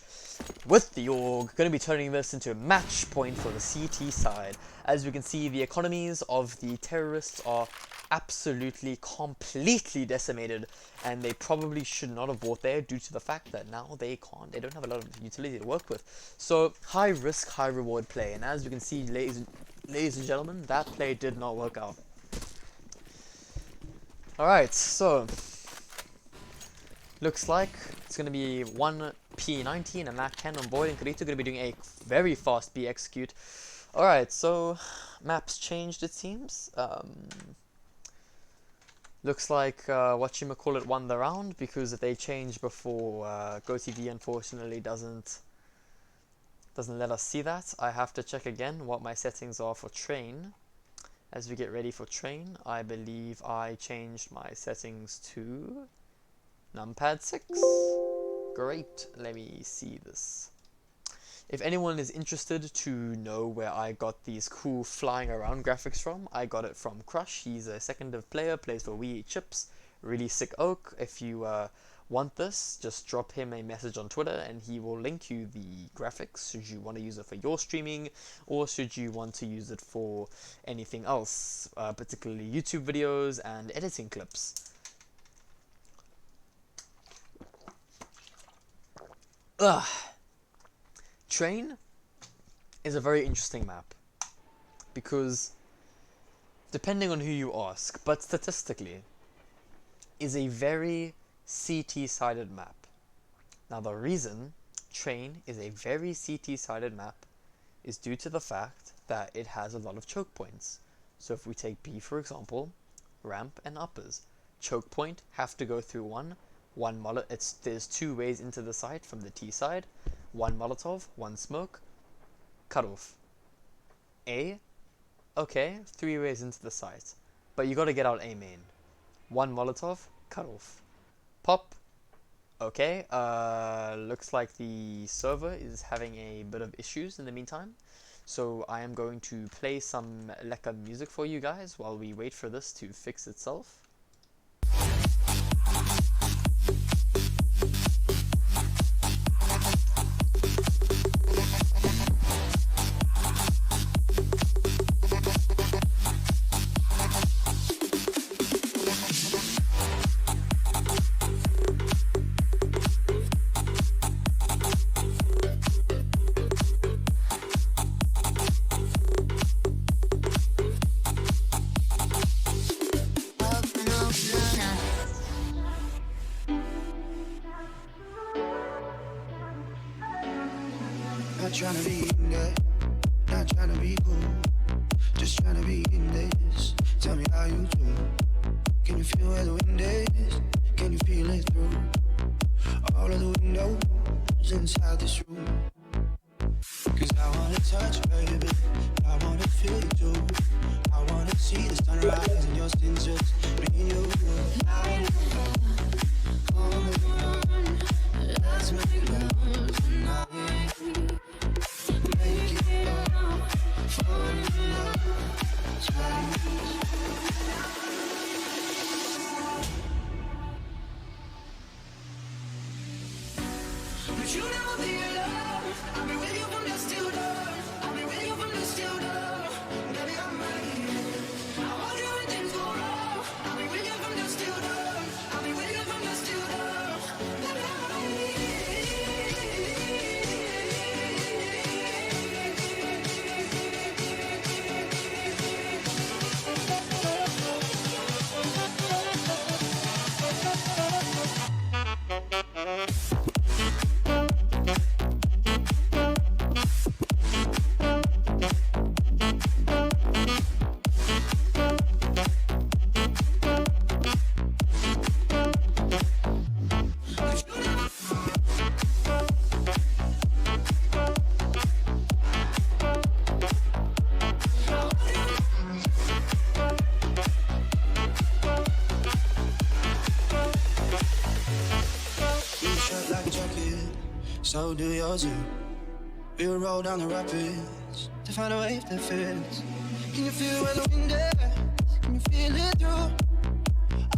Speaker 2: with the Org, going to be turning this into a match point for the CT side. As we can see, the economies of the terrorists are absolutely, completely decimated, and they probably should not have bought there due to the fact that now they don't have a lot of utility to work with. So, high risk, high reward play, and as we can see, ladies and gentlemen, that play did not work out. Alright, so looks like it's going to be 1 P90 and a Mac 10 on Void, and Karitu going to be doing a very fast B execute. Alright, so maps changed, it seems. Looks like whatchamacallit won the round, because if they changed before, GoTV unfortunately doesn't let us see that. I have to check again what my settings are for train. As we get ready for train, I believe I changed my settings to numpad 6. Great, let me see this. If anyone is interested to know where I got these cool flying around graphics from, I got it from Crush. He's a second div player, plays for We Eat Chips, really sick oak. If you want this, just drop him a message on Twitter and he will link you the graphics should you want to use it for your streaming, or should you want to use it for anything else, particularly YouTube videos and editing clips. Train is a very interesting map because, depending on who you ask, but statistically, is a very CT-sided map. Now the reason Train is a very CT-sided map is due to the fact that it has a lot of choke points. So if we take B for example, ramp and uppers, choke point have to go through one Molotov. There's two ways into the site from the T side, one Molotov, one smoke, cut off. A, okay, 3 ways into the site, but you gotta get out A main. One Molotov, cut off. Pop, okay, looks like the server is having a bit of issues in the meantime, so I am going to play some lekker music for you guys while we wait for this to fix itself.
Speaker 3: Not tryna be in there, not tryna be cool, just tryna be in this. Tell me how you do. Can you feel where the wind is? Can you feel it through all of the windows inside this room? Cause I wanna touch you, baby, I wanna feel you too. I wanna see the sunrise and your sins just me and you. Light it up, on the run, let's make love tonight. But you never be alone. I'll be with you from dusk till dawn. I'll be with you from dusk till dawn. Baby, I'm right here. I'll hold you when things go wrong. I'll be with you from dusk till dawn. I'll be with you from dusk till dawn. Baby, I'm right so do yours too. We will roll down the rapids to find a wave that fits. Can you feel where the wind is? Can you feel it through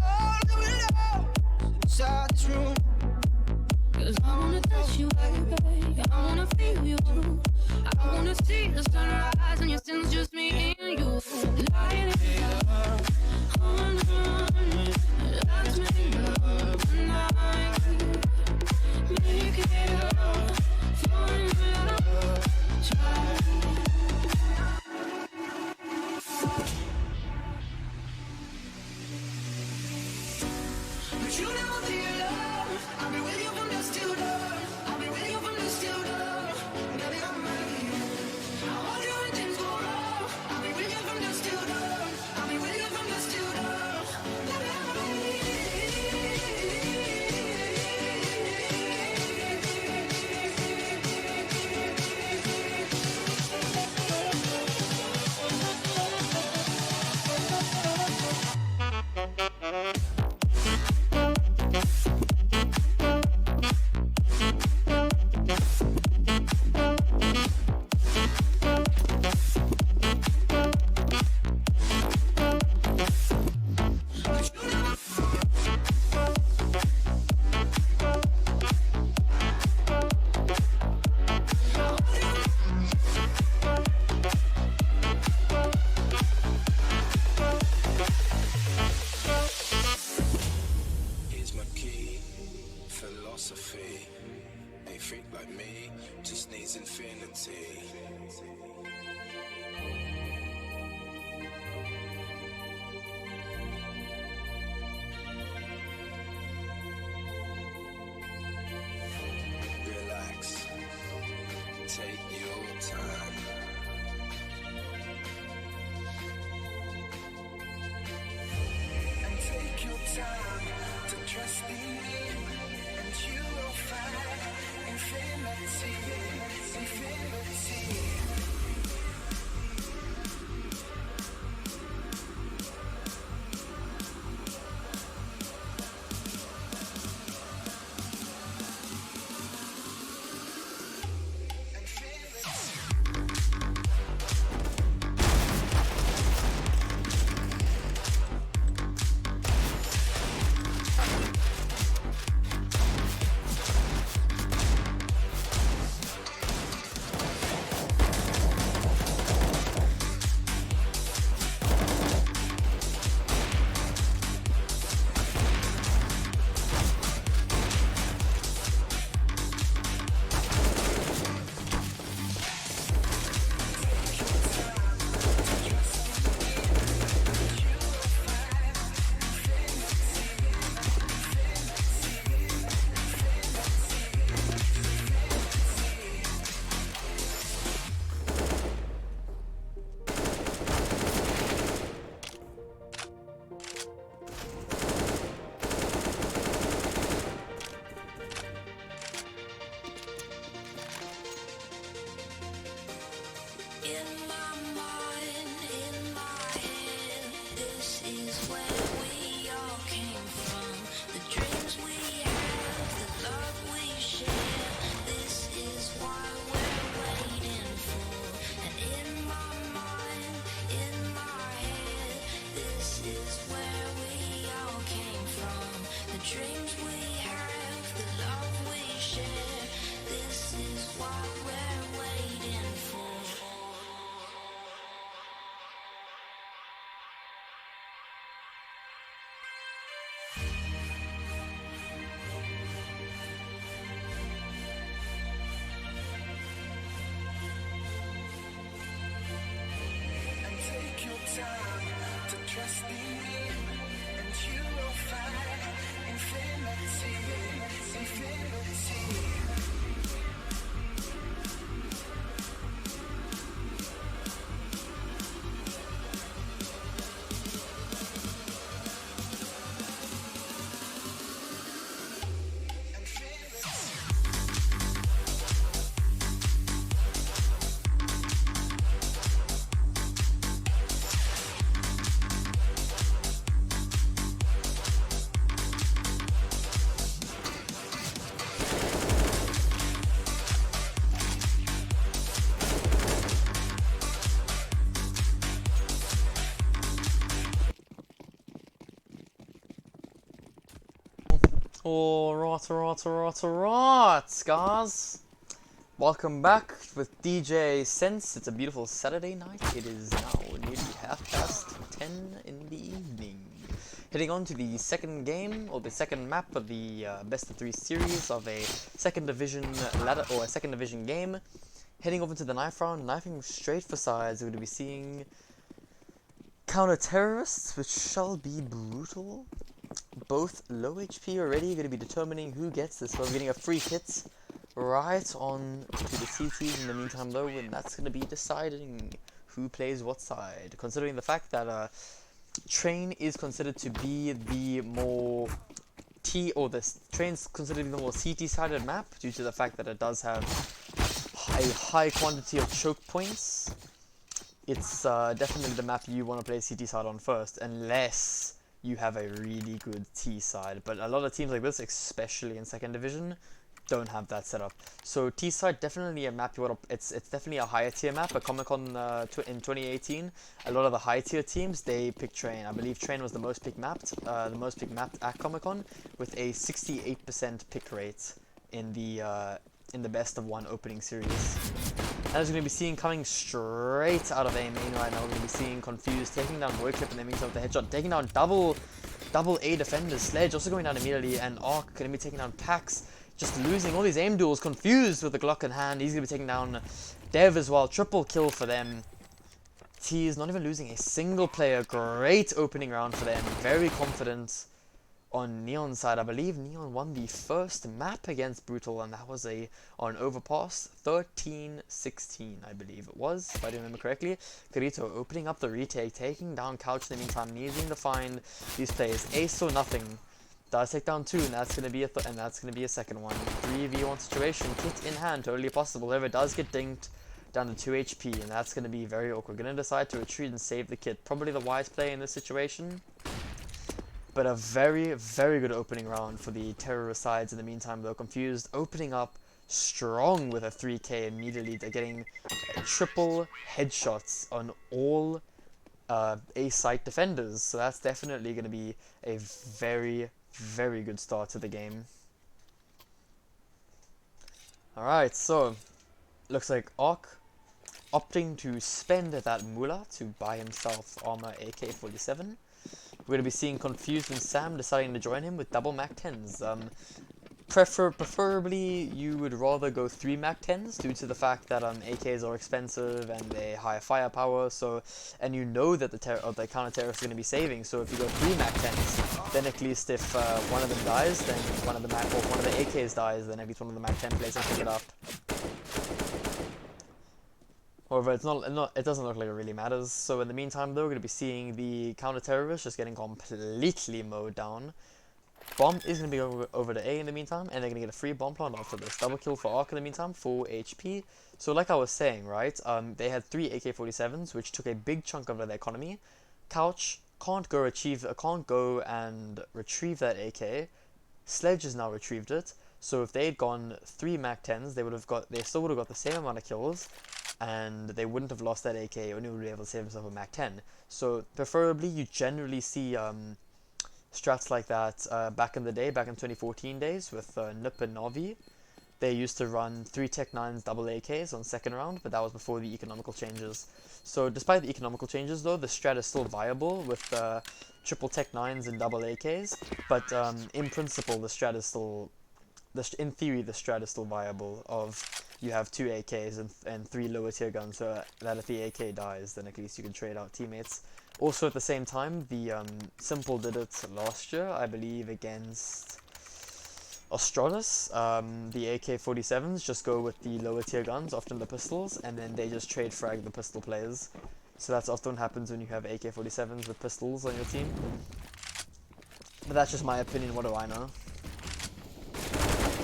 Speaker 3: all the windows inside this room?
Speaker 1: Cause I wanna touch you, baby, I wanna feel you too. I wanna see the sunrise and your sins, just me and you. Light it up, on the run, let's make love tonight. Make it up, fall in love, try. But you never be alone. I'll be with you from dusk till dawn. I'll be with you from dusk till dawn. Baby, I'm right here. I'll hold you when things go wrong. I'll be with you from dusk till dawn. I'll be with
Speaker 3: A freak like me just needs infinity. Relax. Take your time. And take your time to trust in me, and you will find infinity, infinity.
Speaker 1: In my mind, in my head, this is where we all came from. The dreams we have, the love we share, this is why we're waiting for. And in my mind, in my head, this is where we all came from. The dreams we have, the love we share, this is why we're waiting for.
Speaker 3: And take your time to trust in me, and you will find infinity, infinity.
Speaker 2: Alright, guys. Welcome back with DJ Sense. It's a beautiful Saturday night. It is now nearly 10:30 in the evening. Heading on to the second game, or the second map of the best of 3 series of a second division ladder, or a second division game. Heading over to the knife round, knifing straight for sides. We're going to be seeing counter-terrorists, which shall be brutal. Both low HP already, going to be determining who gets this. We're getting a free hit right on to the CTs in the meantime though, and that's going to be deciding who plays what side. Considering the fact that Train is considered to be the more Train's considered to be the more CT-sided map due to the fact that it does have a high quantity of choke points. It's definitely the map you want to play CT side on first, unless you have a really good T side. But a lot of teams like this, especially in second division, don't have that setup. So T side definitely a map you want to. It's definitely a higher tier map. At Comic-Con in 2018, a lot of the high tier teams they picked Train. I believe Train was the most picked mapped at Comic-Con with a 68% pick rate in the best of 1 opening series. As we're going to be seeing coming straight out of A main right now, we're going to be seeing Confused taking down Warclip in the meantime with the headshot, taking down double A defenders. Sledge also going down immediately, and Arc going to be taking down Pax. just losing all these aim duels, confused with the Glock in hand. He's going to be taking down Dev as well. Triple kill for them. T is not even losing a single player. Great opening round for them. Very confident on Neon's side. I believe Neon won the first map against Brutal, and that was on Overpass 13-16, I believe it was, if I remember correctly. Kirito opening up the retake, taking down Couch in the meantime, needing to find these players. Ace or nothing. Does take down 2, and that's gonna be a second one. 3v1 situation, kit in hand, totally possible. However, does get dinked down to 2 HP, and that's gonna be very awkward. Gonna decide to retreat and save the kit. Probably the wise play in this situation. But a very, very good opening round for the terrorist sides in the meantime, though. Confused, opening up strong with a 3k immediately. They're getting triple headshots on all A-site defenders. So that's definitely going to be a very, very good start to the game. Alright, so looks like Ark opting to spend that moolah to buy himself armor AK-47. We're going to be seeing Confused and Sam deciding to join him with double MAC-10s. Preferably, you would rather go 3 MAC-10s due to the fact that AKs are expensive and they high firepower. So, and you know that the counter-terrorists are going to be saving. So if you go 3 MAC-10s, then at least if one of them dies, then one of the AKs dies, then at least one of the MAC-10 players can pick it up. However, it doesn't look like it really matters. So in the meantime, though, we're going to be seeing the counter-terrorists just getting completely mowed down. Bomb is going to be over to A in the meantime, and they're going to get a free bomb plant after this. Double kill for Ark in the meantime, 4 HP. So like I was saying, right, they had 3 AK-47s, which took a big chunk of their economy. Couch can't go and retrieve that AK. Sledge has now retrieved it. So if they had gone 3 MAC-10s, they still would have got the same amount of kills, and they wouldn't have lost that AK, only would be able to save himself a MAC-10. So preferably, you generally see strats like that back in the day, back in 2014 days with Nip and Navi. They used to run 3 Tech 9s double AKs on second round, but that was before the economical changes. So despite the economical changes though, the strat is still viable with triple Tech 9s and double AKs, but in principle the strat is still, in theory the strat is still viable of you have 2 AKs and 3 lower tier guns, so that if the AK dies then at least you can trade out teammates. Also at the same time, the Simple did it last year, I believe, against Australis. The AK-47s just go with the lower tier guns, often the pistols, and then they just trade frag the pistol players. So that's often what happens when you have AK-47s with pistols on your team. But that's just my opinion, what do I know?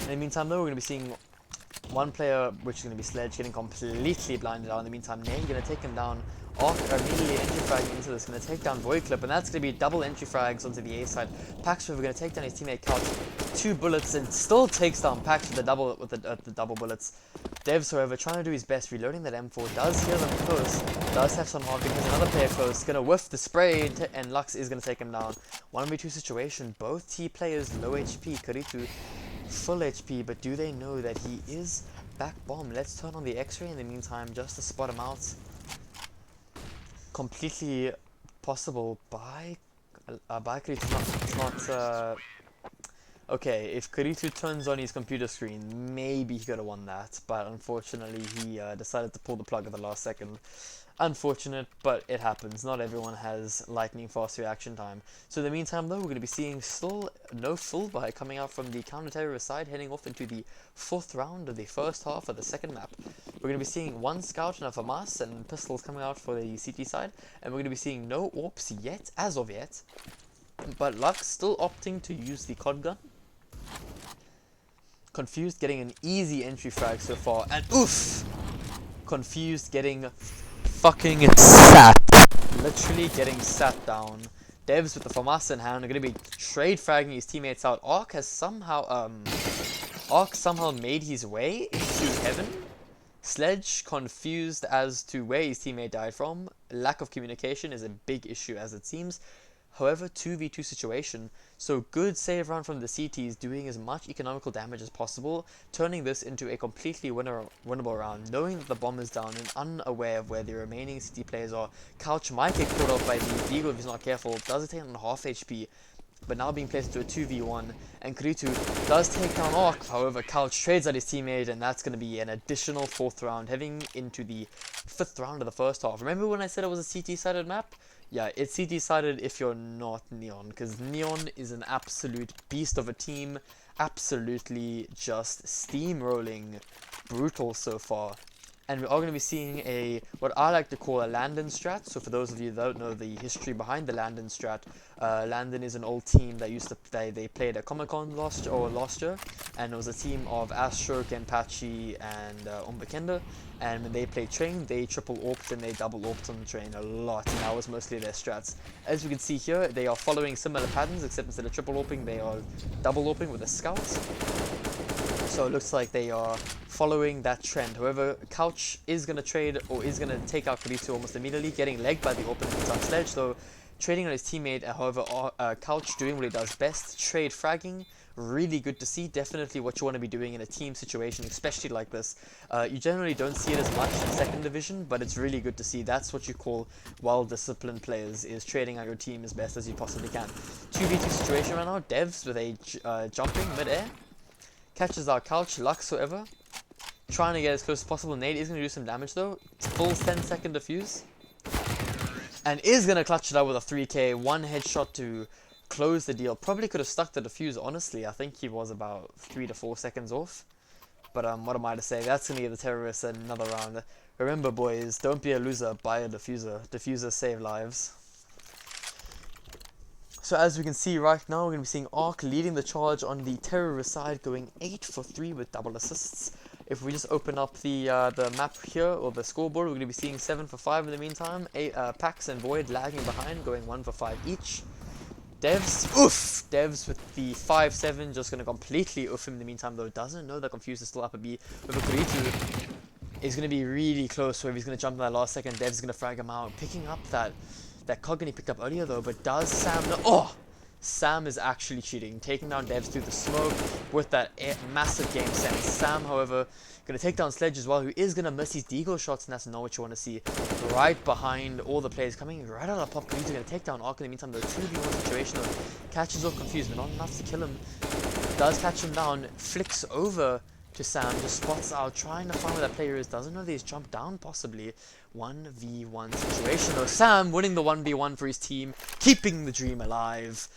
Speaker 2: In the meantime though, we're going to be seeing one player, which is going to be Sledge, getting completely blinded out. In the meantime, Name going to take him down. Immediately entry fragging into this, going to take down Void Clip, and that's going to be double entry frags onto the A side. Pax River going to take down his teammate Couch, 2 bullets, and still takes down Pax with the double bullets. Devs, however, trying to do his best, reloading that M4, does hear them close, does have some hard because another player close, going to whiff the spray, and Lux is going to take him down. 1v2 situation, both T players low HP, Karitu full HP, but do they know that he is back bomb? Let's turn on the X-ray in the meantime just to spot him out. Completely possible by Karitu. Okay, if Karitu turns on his computer screen, maybe he could have won that, but unfortunately he decided to pull the plug at the last second. Unfortunate, but it happens. Not everyone has lightning fast reaction time. So in the meantime though, we're going to be seeing still no full buy coming out from the counter-terrorist side, heading off into the 4th round of the first half of the second map. We're going to be seeing 1 scout and a FAMAS and pistols coming out for the CT side, and we're going to be seeing no AWPs yet, as of yet, but Lux still opting to use the COD gun. Confused getting an easy entry frag so far, and oof! Confused getting fucking sat. Literally getting sat down. Devs with the FAMAS in hand are going to be trade fragging his teammates out. Ark somehow made his way into heaven. Sledge confused as to where his teammate died from. Lack of communication is a big issue as it seems. However, 2v2 situation, so good save round from the CTs, doing as much economical damage as possible, turning this into a completely winnable round. Knowing that the bomb is down and unaware of where the remaining CT players are, Couch might get caught off by the Deagle if he's not careful, does attain on half HP. but now being placed into a 2v1, and Kuritu does take down Ark. However, Couch trades out his teammate, and that's going to be an additional 4th round, heading into the 5th round of the first half. Remember when I said it was a CT-sided map? Yeah, it's CT-sided if you're not Neon, because Neon is an absolute beast of a team, absolutely just steamrolling, brutal so far. And we are going to be seeing what I like to call a Landon strat. So for those of you that don't know the history behind the Landon strat, Landon is an old team that used to they played at Comic-Con last year, and it was a team of Astro, Kenpachi, and Umbakenda. And when they played train, they triple AWP'd and they double AWP'd on the train a lot, and that was mostly their strats. As we can see here, they are following similar patterns, except instead of triple AWPing, they are double AWPing with a scout. So it looks like they are following that trend. However, Couch is going to trade, or is going to take out Kuritu almost immediately, getting legged by the opening on Sledge, so trading on his teammate. However, Couch doing what he does best, trade fragging. Really good to see, definitely what you want to be doing in a team situation, especially like this. You generally don't see it as much in 2nd division, but it's really good to see. That's what you call well-disciplined players, is trading out your team as best as you possibly can. 2v2 situation right now, Devs with a jumping mid-air. Catches our Couch, Lux, however. Trying to get as close as possible. Nade is going to do some damage though. Full 10-second defuse. And is going to clutch it out with a 3k. One headshot to close the deal. Probably could have stuck the defuse, honestly. I think he was about 3 to 4 seconds off. But what am I to say? That's going to give the terrorists another round. Remember, boys, don't be a loser, buy a diffuser. Diffusers save lives. So as we can see right now, we're going to be seeing Ark leading the charge on the terrorist side, going 8 for 3 with double assists. If we just open up the map here, or the scoreboard, we're going to be seeing 7 for 5 in the meantime. Pax and Void lagging behind, going 1 for 5 each. Devs, oof! Devs with the 5-7, just going to completely oof him in the meantime, though. Doesn't know that Confused is still up a B. With a Kuritu, is going to be really close, where he's going to jump in that last second. Devs is going to frag him out, picking up that Coggan he picked up earlier though, but does Sam know? Oh! Sam is actually cheating, taking down Devs through the smoke with that massive game sense. Sam, however, going to take down Sledge as well, who is going to miss these deagle shots, and that's not what you want to see. Right behind all the players coming right out of the pop. He's going to take down Ark in the meantime. The 2v1 situation though, catches off Confused, but not enough to kill him. Does catch him down, flicks over to Sam, just spots out, trying to find where that player is, doesn't know that he's jumped down possibly. 1v1 situation though, Sam winning the 1v1 for his team, keeping the dream alive.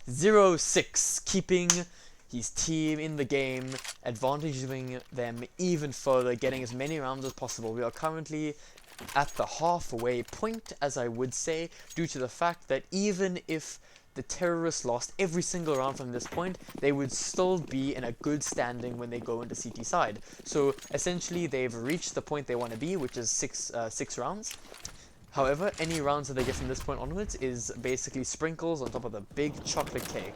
Speaker 2: 0-6, keeping his team in the game, advantaging them even further, getting as many rounds as possible. We are currently at the halfway point, as I would say, due to the fact that even if the terrorists lost every single round from this point, they would still be in a good standing when they go into CT side. So essentially they've reached the point they want to be, which is six rounds. However, any rounds that they get from this point onwards is basically sprinkles on top of the big chocolate cake.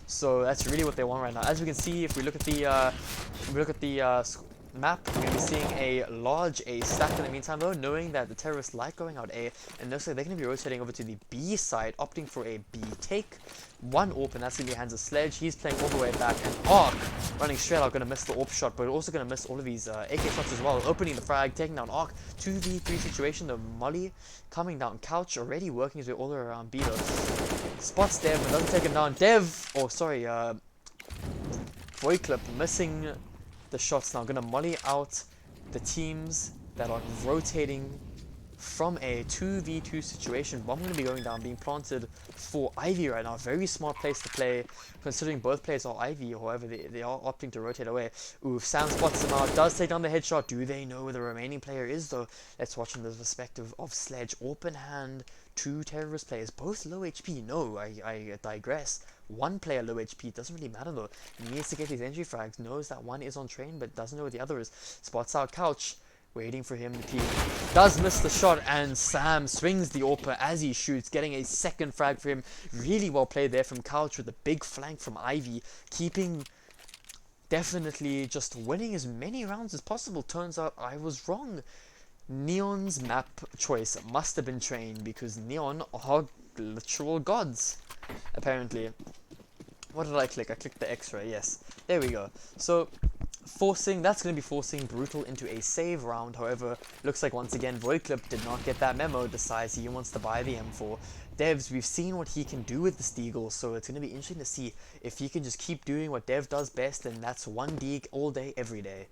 Speaker 2: So that's really what they want right now. As we can see, if we look at the map, we're going to be seeing a large A stack in the meantime though, knowing that the terrorists like going out A, and looks like they're going to be rotating over to the B side, opting for a B take. One AWP, and that's going to be hands of Sledge. He's playing all the way back, and Ark running straight out, going to miss the AWP shot, but also going to miss all of these AK shots as well, opening the frag, taking down Ark. 2v3 situation, the Molly coming down. Couch already working his way all the way around B though. Spots Dev, but doesn't take him down. Void Clip missing the shots now. Gonna molly out the teams that are rotating from a 2v2 situation. Bomb gonna be going down, being planted for Ivy right now. Very smart place to play, considering both players are Ivy. However, they are opting to rotate away. Ooh, Sam spots him out, does take down the headshot. Do they know where the remaining player is though? Let's watch from the perspective of Sledge. Open hand, two terrorist players, both low HP. No, I digress. One player low HP, doesn't really matter though. He needs to get these entry frags, knows that one is on train, but doesn't know where the other is. Spots out Couch, waiting for him to peek. Does miss the shot, and Sam swings the AWP as he shoots, getting a second frag for him. Really well played there from Couch with a big flank from Ivy, keeping, definitely just winning as many rounds as possible. Turns out I was wrong. Neon's map choice must have been trained, because Neon are literal gods, apparently. What did I click? I clicked the X-ray, yes. There we go. So, That's going to be forcing Brutal into a save round. However, looks like once again Voidclip did not get that memo, decides he wants to buy the M4. Devs, we've seen what he can do with the Steagle, so it's going to be interesting to see if he can just keep doing what Dev does best, and that's 1D all day, every day.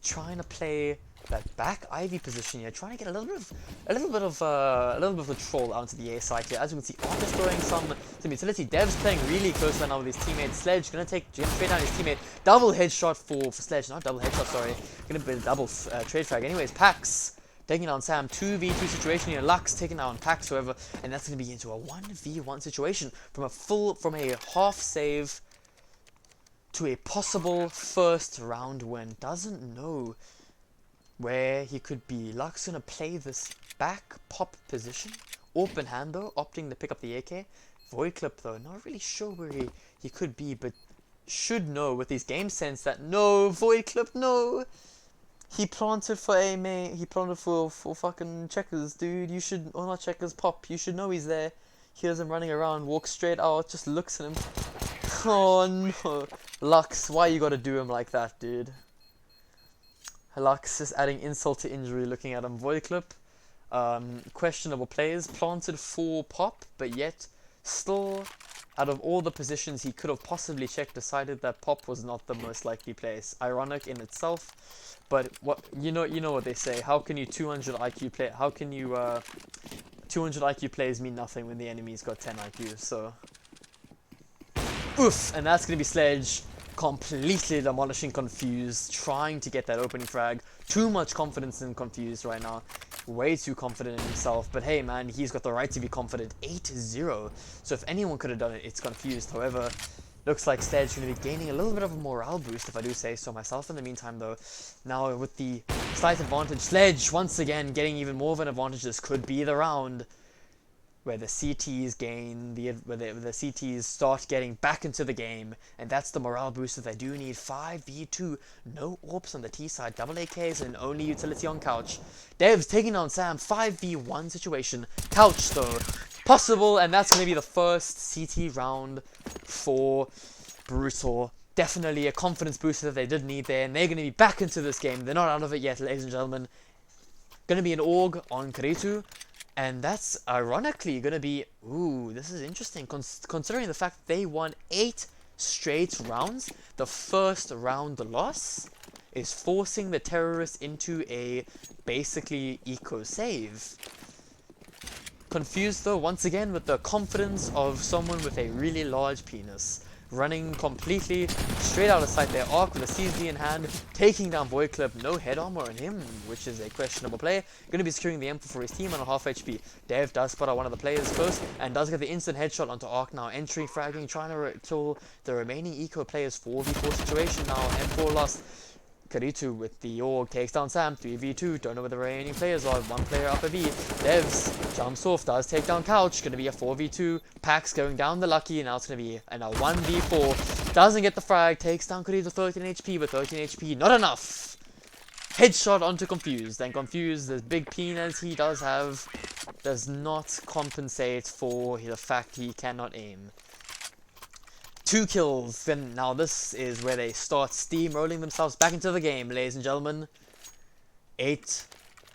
Speaker 2: Trying to play that back Ivy position here, trying to get a little bit of the troll out to the A side here. As you can see, Ark is throwing some utility. Dev's playing really close right now with his teammate. Sledge gonna trade down his teammate. Double headshot for Sledge, not double headshot, sorry. Gonna be a double trade frag. Anyways, Pax taking down Sam. 2v2 situation here. Lux taking down Pax, however, and that's gonna be into a 1v1 situation from a half save to a possible first round win. Doesn't know where he could be. Lux gonna play this back pop position. Open hand though, opting to pick up the AK. Voidclip though, not really sure where he could be, but should know with his game sense that no, Voidclip, no! He planted for a main, he planted for fucking checkers, dude. You should, or not checkers, pop. You should know he's there. Hears him running around, walks straight out, just looks at him. Oh no. Lux, why you gotta do him like that, dude? Lux is adding insult to injury looking at him. Voidclip, questionable plays, planted for pop, but yet still, out of all the positions he could have possibly checked, decided that pop was not the most likely place. Ironic in itself, but what you know what they say. How can you 200 IQ play? How can you 200 IQ plays mean nothing when the enemy's got 10 IQ? So, oof, and that's gonna be Sledge. Completely demolishing Confused, trying to get that opening frag. Too much confidence in Confused right now. Way too confident in himself. But hey man, he's got the right to be confident. 8-0. So if anyone could have done it, it's Confused. However, looks like Sledge going to be gaining a little bit of a morale boost, if I do say so myself. In the meantime though, now with the slight advantage, Sledge once again getting even more of an advantage. This could be the round where the CTs where the CTs start getting back into the game, and that's the morale boost that they do need. 5v2, no AWPs on the T side, double AKs and only utility on Couch. Devs taking down Sam, 5v1 situation. Couch though, possible, and that's going to be the first CT round for Brutal. Definitely a confidence booster that they did need there, and they're going to be back into this game. They're not out of it yet, ladies and gentlemen. Going to be an AUG on Karitu. And that's ironically going to be, ooh, this is interesting, considering the fact they won 8 straight rounds. The first round loss is forcing the terrorists into a basically eco save. Confused though, once again, with the confidence of someone with a really large penis. Running completely straight out of sight there. Ark with a CZ in hand, taking down Voidclip. No head armor on him, which is a questionable play. Going to be securing the M4 for his team on a half HP. Dev does spot out one of the players first, and does get the instant headshot onto Ark now. Entry, fragging, trying to kill the remaining eco players. 4v4 situation now. M4 lost. Karitu with the AUG takes down Sam, 3v2, don't know where the remaining players are, one player up a V. Devs jumps off, does take down Couch, gonna be a 4v2, Pax going down the Lucky, now it's gonna be a 1v4, doesn't get the frag, takes down Karitu 13 HP, but 13 HP, not enough! Headshot onto Confused, and Confused, as big penis he does have, does not compensate for the fact he cannot aim. 2 kills, then now this is where they start steamrolling themselves back into the game, ladies and gentlemen. 8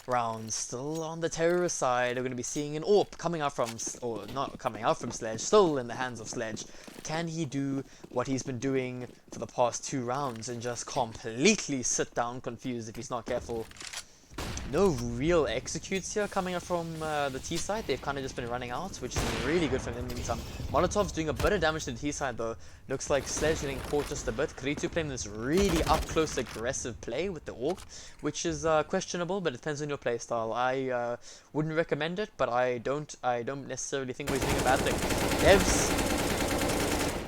Speaker 2: rounds, still on the terrorist side. We're going to be seeing an AWP coming out from, or not coming out from Sledge, still in the hands of Sledge. Can he do what he's been doing for the past 2 rounds and just completely sit down Confused if he's not careful? No real executes here coming up from the T side. They've kind of just been running out, which is really good for them in the meantime. Molotov's doing a bit of damage to the T side though. Looks like Sledge getting caught just a bit. Karitu playing this really up close aggressive play with the AUG, which is questionable, but it depends on your playstyle. I wouldn't recommend it, but I don't necessarily think he's doing a bad thing. Devs,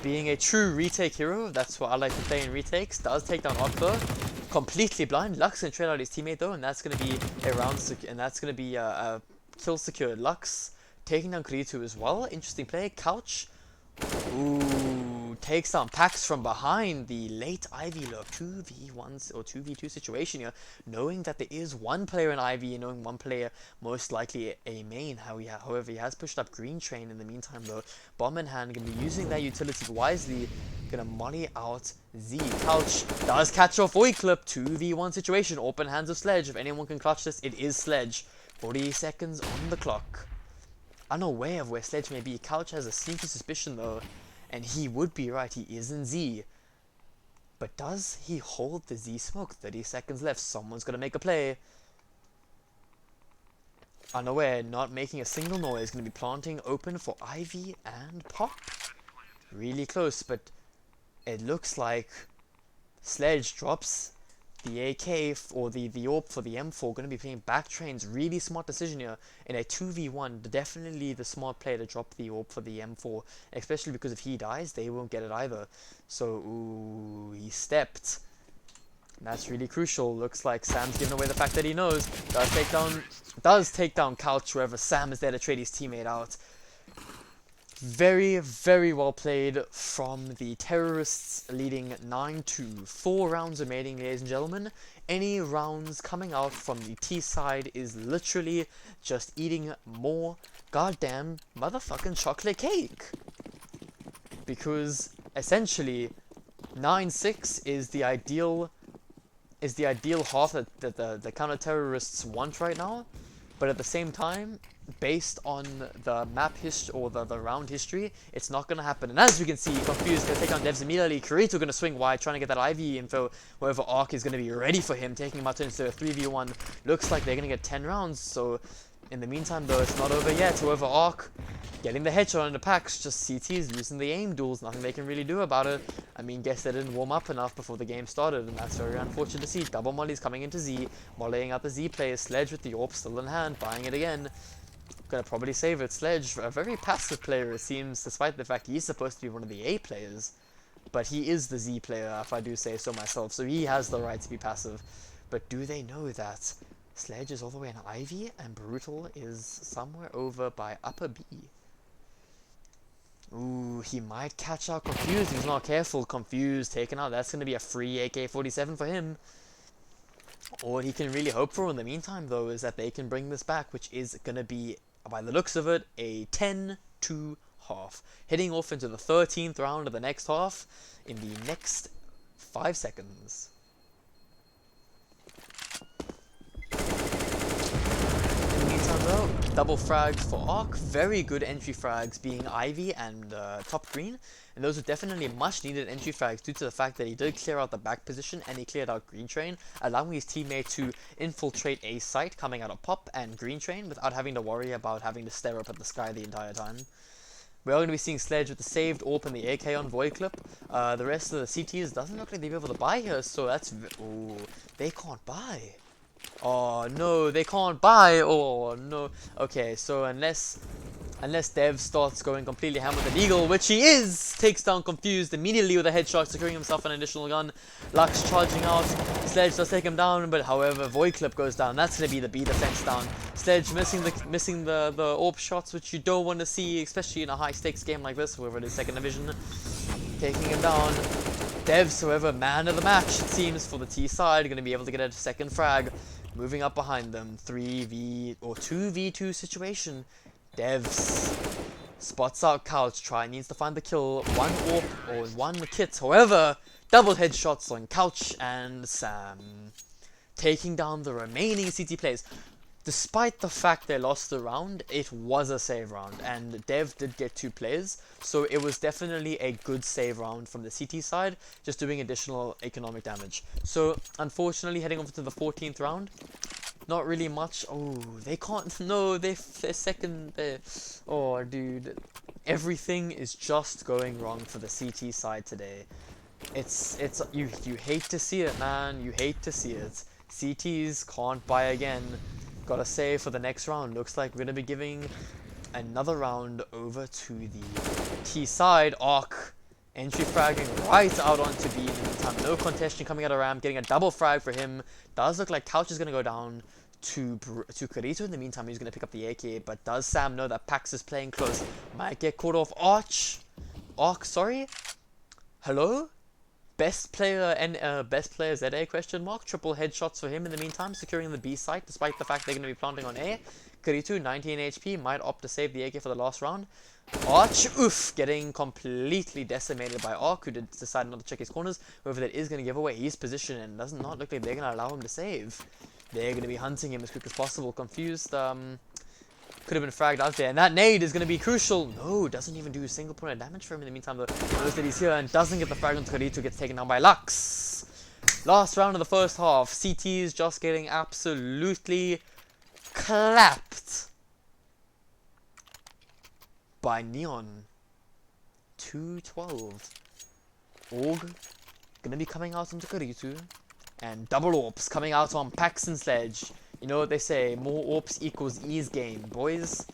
Speaker 2: being a true retake hero, that's what I like to play in retakes, does take down Octo. Completely blind. Lux can trade out his teammate though, and that's gonna be a round, and that's gonna be a kill secured. Lux taking down Karitu as well. Interesting play. Couch, ooh, takes down Pax from behind. The late Ivy look, 2v1 or 2v2 situation here, knowing that there is one player in Ivy and knowing one player most likely a main. However, he has pushed up Green Train in the meantime though. Bomb in hand, going to be using that utility wisely. Going to molly out Z. Couch does catch off Voidclip. 2v1 situation, open hands of Sledge. If anyone can clutch this, it is Sledge. 40 seconds on the clock. Unaware of where Sledge may be, Couch has a sneaky suspicion though, and he would be right, he is in Z. But does he hold the Z smoke? 30 seconds left, someone's gonna make a play. Unaware, not making a single noise, gonna be planting open for Ivy and Pop. Really close, but it looks like Sledge drops the AK or the AWP for the M4, going to be playing back trains. Really smart decision here in a 2v1. Definitely the smart play to drop the AWP for the M4, especially because if he dies, they won't get it either. So, ooh, he stepped. That's really crucial. Looks like Sam's giving away the fact that he knows. Does take down Couch. However, Sam is there to trade his teammate out. Very, very well played from the terrorists, leading 9-2. 4 rounds remaining, ladies and gentlemen. Any rounds coming out from the T side is literally just eating more goddamn motherfucking chocolate cake. Because essentially 9-6 is the ideal half that the counter-terrorists want right now. But at the same time, based on the map history or the round history, it's not going to happen. And as we can see, Confused going to take on Devs immediately. Kirito going to swing wide, trying to get that Ivy info. However, Arc is going to be ready for him, taking him out into a 3v1. Looks like they're going to get 10 rounds. So in the meantime, though, it's not over yet. However, Arc getting the headshot on the Pax. Just CT's losing the aim duels. Nothing they can really do about it. I mean, guess they didn't warm up enough before the game started, and that's very unfortunate to see. Double mollies coming into Z, mollying out the Z player. Sledge with the AWP still in hand, buying it again. Gonna probably save it. Sledge, a very passive player it seems, despite the fact he's supposed to be one of the A players. But he is the Z player, if I do say so myself, so he has the right to be passive. But do they know that Sledge is all the way in Ivy, and Brutal is somewhere over by Upper B? Ooh, he might catch out Confused. He's not careful. Confused, taken out. That's going to be a free AK-47 for him. All he can really hope for in the meantime, though, is that they can bring this back, which is going to be, by the looks of it, a 10-2 half. Heading off into the 13th round of the next half in the next 5 seconds. Though, double frags for Arc, very good entry frags being Ivy and top green, and those are definitely much needed entry frags due to the fact that he did clear out the back position and he cleared out Green Train, allowing his teammate to infiltrate a site coming out of Pop and Green Train without having to worry about having to stare up at the sky the entire time. We are going to be seeing Sledge with the saved AWP and the AK on Voidclip. The rest of the CTs doesn't look like they'll be able to buy here, so that's... Ooh, they can't buy. Oh no, they can't buy. Oh no. Okay, so unless Dev starts going completely ham with an eagle, which he is, takes down Confused immediately with a headshot, securing himself an additional gun. Lux charging out. Sledge does take him down, but however, Voidclip goes down. That's gonna be the B defense down. Sledge missing the AWP shots, which you don't want to see, especially in a high stakes game like this, whoever it is, second division. Taking him down. Devs, however, man of the match, it seems, for the T side, going to be able to get a second frag. Moving up behind them, 3v or 2v2 situation. Devs spots out Couch, needs to find the kill. One AWP or one kit. However, double headshots on Couch and Sam, taking down the remaining CT players. Despite the fact they lost the round, it was a save round, and Dev did get 2 players, so it was definitely a good save round from the CT side, just doing additional economic damage. So, unfortunately, heading over to the 14th round, not really much. Oh, they can't, no, they're second, oh, dude, everything is just going wrong for the CT side today. You hate to see it, man, you hate to see it. CTs can't buy again. Gotta save for the next round. Looks like we're gonna be giving another round over to the T side. Arc entry fragging right out onto B in the meantime. No contestation coming out of ramp, getting a double frag for him. Does look like Couch is gonna go down to Kirito. In the meantime, he's gonna pick up the AK, but does Sam know that Pax is playing close? Might get caught off Arc, sorry. Hello? Best player and best player ZA question mark. Triple headshots for him in the meantime, securing the B site despite the fact they're going to be planting on A. Kuritu, 19 HP, might opt to save the AK for the last round. Arch, oof, getting completely decimated by Ark, who decided not to check his corners. However, that is going to give away his position and does not look like they're going to allow him to save. They're going to be hunting him as quick as possible. Confused, could have been fragged out there, and that nade is going to be crucial. No, doesn't even do a single point of damage for him in the meantime, though. Knows that he's here and doesn't get the frag until Kuritu gets taken down by Lux. Last round of the first half. CT is just getting absolutely clapped by Neon. 212. Org gonna be coming out onto Kuritu, and double AWPs coming out on Paxton Sledge. You know what they say, more AWPs equals ease game, boys.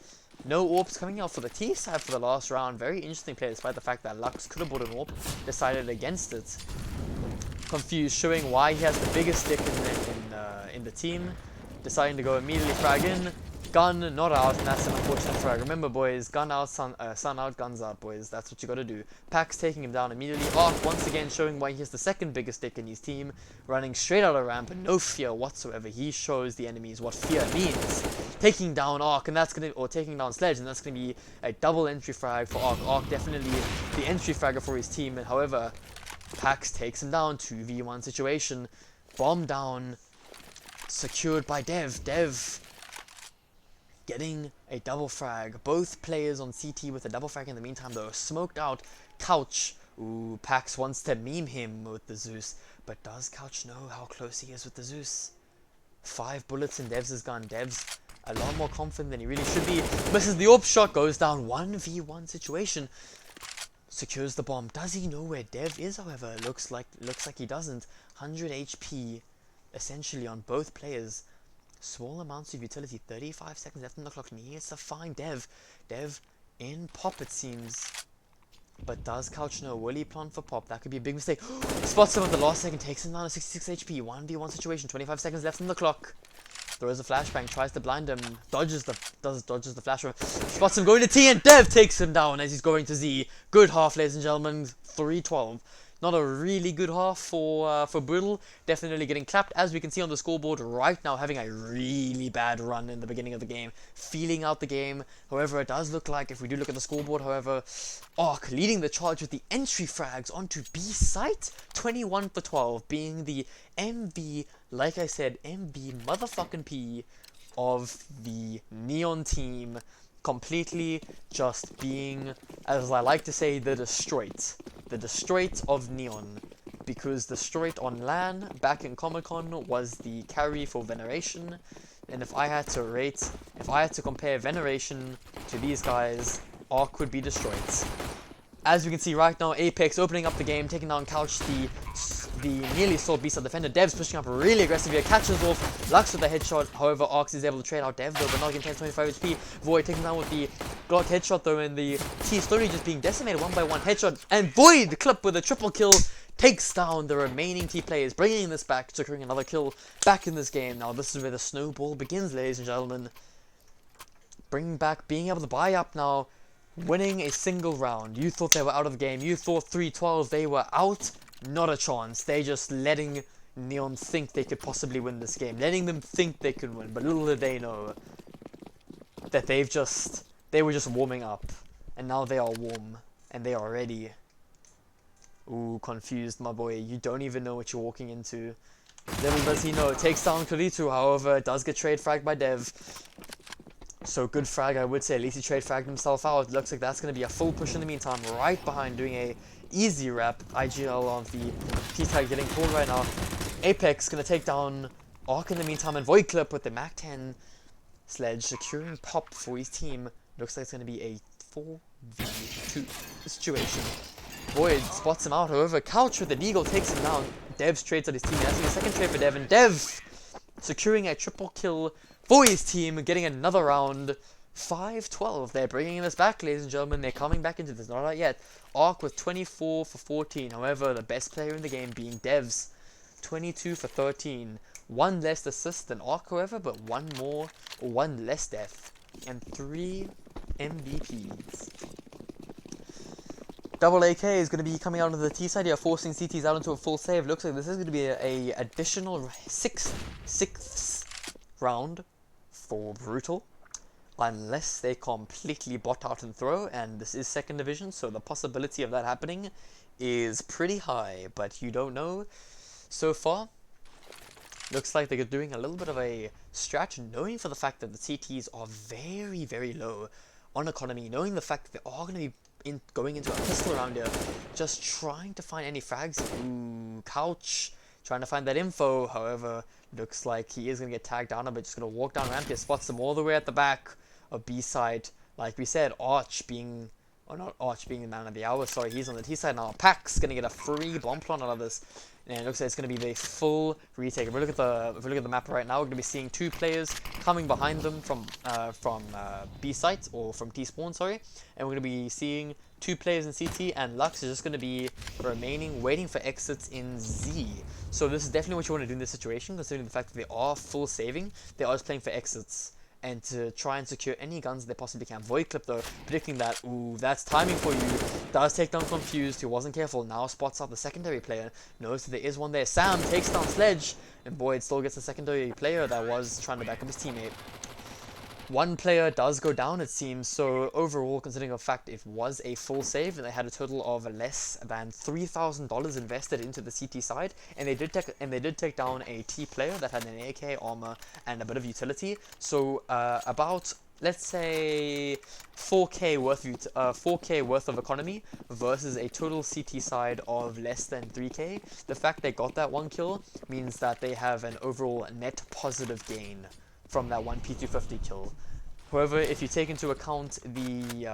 Speaker 2: No AWPs coming out for the T side for the last round. Very interesting play, despite the fact that Lux could have bought an AWP, decided against it. Confused, showing why he has the biggest stick in the team, deciding to go immediately frag in. Gun not out, and that's an unfortunate frag. Remember, boys, gun out, sun out, guns out, boys. That's what you gotta do. Pax taking him down immediately. Ark once again showing why he has the second biggest stick in his team, running straight out of ramp and no fear whatsoever. He shows the enemies what fear means. Taking down Ark, and that's gonna, or taking down Sledge, and that's gonna be a double entry frag for Ark. Ark definitely the entry fragger for his team, and however, Pax takes him down. 2v1 situation. Bomb down. Secured by Dev. Dev getting a double frag. Both players on CT with a double frag in the meantime, though. Smoked out. Couch. Ooh, Pax wants to meme him with the Zeus. But does Couch know how close he is with the Zeus? 5 bullets in Dev's gun. Dev's a lot more confident than he really should be. Misses the AWP shot. Goes down. 1v1 situation. Secures the bomb. Does he know where Dev is, however? Looks like he doesn't. 100 HP essentially on both players. Small amounts of utility. 35 seconds left on the clock. Needs to find Dev. Dev in pop, it seems. But does Couch know? Will he plant for pop? That could be a big mistake. Spots him at the last second. Takes him down to 66 HP. 1v1 situation. 25 seconds left on the clock. Throws a flashbang. Tries to blind him. Dodges the flash. Spots him going to T, and Dev takes him down as he's going to Z. Good half, ladies and gentlemen. 3-12. Not a really good half for Brutal. Definitely getting clapped, as we can see on the scoreboard right now, having a really bad run in the beginning of the game. Feeling out the game. However, it does look like, if we do look at the scoreboard, however, Ark leading the charge with the entry frags onto B site. 21 for 12, being the MV, like I said, MV motherfucking P of the Neon team. Completely just being, as I like to say, the Destroyed. The Destroyed of Neon. Because Destroyed on LAN, back in Comic-Con, was the carry for Veneration. And if I had to compare Veneration to these guys, Ark would be Destroyed. As we can see right now, Apex opening up the game, taking down Couch, the nearly sold B-side defender. Dev's pushing up really aggressively. Catches off Lux with a headshot. However, Arx is able to trade out Dev though, but not getting 10-25 HP. Void taking down with the Glock headshot though, and the T slowly just being decimated one by one. Headshot, and Void clip with a triple kill takes down the remaining T players, bringing this back, securing another kill back in this game. Now this is where the snowball begins, ladies and gentlemen. Bringing back, being able to buy up now. Winning a single round. You thought they were out of the game. You thought 3-12 they were out. Not a chance. They just letting Neon think they could possibly win this game. Letting them think they could win. But little did they know that they were just warming up. And now they are warm. And they are ready. Ooh, confused, my boy. You don't even know what you're walking into. Little does he know. Takes down Kuritu, however, does get trade fragged by Dev. So good frag, I would say. At least he trade fragged himself out. Looks like that's going to be a full push in the meantime. Right behind, doing a easy wrap. IGL on the P-tag getting pulled right now. Apex going to take down Ark in the meantime. And Void Clip with the MAC-10 Sledge securing pop for his team. Looks like it's going to be a 4v2 situation. Void spots him out. However, Couch with the Deagle takes him down. Dev's trades at his team. That's the second trade for Dev. And Dev securing a triple kill for his team, getting another round. 5-12. They're bringing this back, ladies and gentlemen. They're coming back into this. Not out yet. Ark with 24 for 14. However, the best player in the game being Devs. 22 for 13. One less assist than Ark, however, but one less death. And 3 MVPs. Double AK is going to be coming out of the T side here, forcing CTs out into a full save. Looks like this is going to be a additional sixth round for Brutal, unless they completely bot out and throw, and this is second division, so the possibility of that happening is pretty high, but you don't know. So far, looks like they're doing a little bit of a stretch, knowing for the fact that the CTs are very, very low on economy, knowing the fact that they are going to be going into a pistol around here, just trying to find any frags. Ooh, Couch, trying to find that info. However, looks like he is going to get tagged down a bit, just going to walk down ramp here, spots them all the way at the back of B side. Like we said, Arch being, or not Arch being the man of the hour, sorry, he's on the T side now. Pack's going to get a free bomb plant out of this. And it looks like it's going to be the full retake. If we look at the map right now, we're going to be seeing two players coming behind them from B site, or from T spawn, sorry. And we're going to be seeing two players in CT, and Lux is just going to be remaining, waiting for exits in Z. So this is definitely what you want to do in this situation, considering the fact that they are full saving. They are just playing for exits, and to try and secure any guns they possibly can. Void Clip though, predicting that, ooh, that's timing for you. Does take down Confused, who wasn't careful, now spots out the secondary player, knows that there is one there. Sam takes down Sledge, and Boyd still gets the secondary player that was trying to back up his teammate. One player does go down, it seems, so overall, considering the fact it was a full save, and they had a total of less than $3,000 invested into the CT side, and they did take down a T player that had an AK armor and a bit of utility. So about, let's say, 4K worth of economy versus a total CT side of less than 3K. The fact they got that one kill means that they have an overall net positive gain from that one P250 kill. However, if you take into account the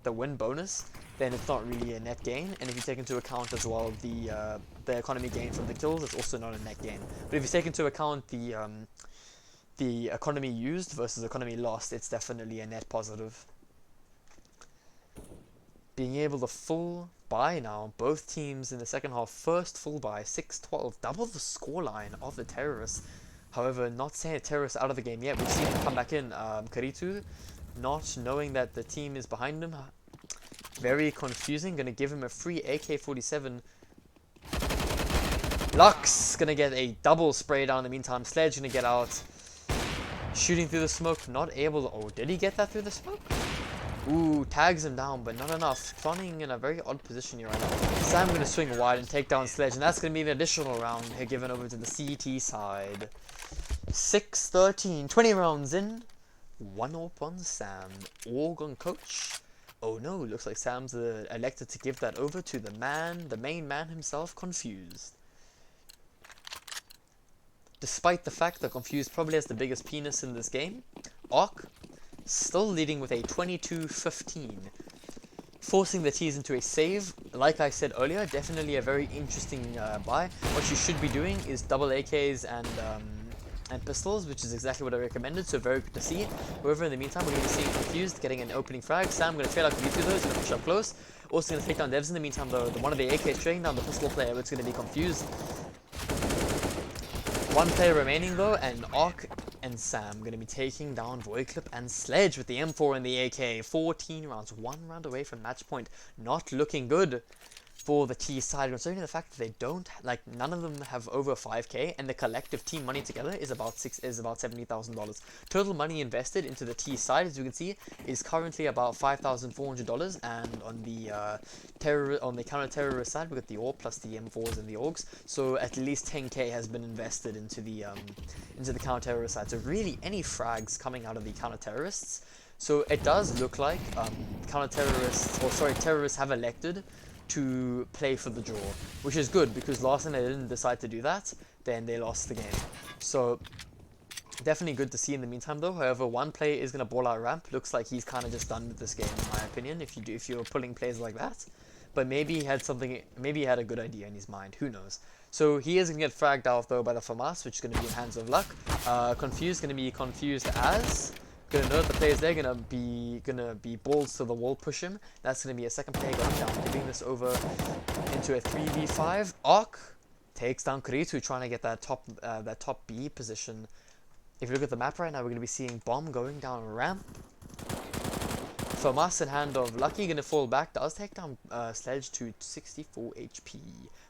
Speaker 2: win bonus, then it's not really a net gain. And if you take into account as well the economy gain from the kills, it's also not a net gain. But if you take into account the economy used versus economy lost, it's definitely a net positive. Being able to full buy now, both teams in the second half, first full buy, 6-12, double the scoreline of the Terrorists. However, not saying Terrorists out of the game yet. We've seen him come back in. Karitu, not knowing that the team is behind him. Very confusing. Gonna give him a free AK-47. Lux gonna get a double spray down in the meantime. Sledge gonna get out. Shooting through the smoke. Not able to... Oh, did he get that through the smoke? Ooh, tags him down, but not enough. Fawning in a very odd position here right now. Sam gonna swing wide and take down Sledge, and that's gonna be an additional round here given over to the CT side. 6-13, 20 rounds in. 1 up on Sam. Org on Coach. Oh no, looks like Sam's elected to give that over to the main man himself, Confused. Despite the fact that Confused probably has the biggest penis in this game, Ark still leading with a 22-15. Forcing the T's into a save, like I said earlier, definitely a very interesting buy. What you should be doing is double AKs and pistols, which is exactly what I recommended, so very good to see. However, in the meantime, we're going to be seeing Confused getting an opening frag. Sam going to fail out to V2 though, he's going to push up close. Also going to take down Devs in the meantime though. One of the AKs trading down the pistol player, but it's going to be Confused. One player remaining though, and Ark and Sam going to be taking down Void Clip and Sledge with the M4 and the AK. 14 rounds, 1 round away from match point. Not looking good for the T side, considering the fact that they don't, like, none of them have over 5k, and the collective team money together is about $70,000. Total money invested into the T side, as you can see, is currently about $5,400, and on the counter-terrorist side, we got the AUR plus the M4s and the AUGs, so at least 10k has been invested into the counter-terrorist side. So really, any frags coming out of the counter-terrorists. So it does look like terrorists have elected to play for the draw, which is good, because last time they didn't decide to do that, then they lost the game. So definitely good to see in the meantime though. However, one player is going to ball out ramp. Looks like he's kind of just done with this game, in my opinion, if you're pulling plays like that. But maybe he had a good idea in his mind, who knows. So he is going to get fragged out though by the FAMAS, which is going to be in hands of luck. Confused, going to be confused as... Gonna note the players there gonna be balls to the wall, push him. That's gonna be a second player going down, giving this over into a 3v5. Ark takes down Kuritu, trying to get that top B position. If you look at the map right now, we're gonna be seeing Bomb going down ramp. FAMAS in hand of Lucky, gonna fall back, does take down Sledge to 64 HP.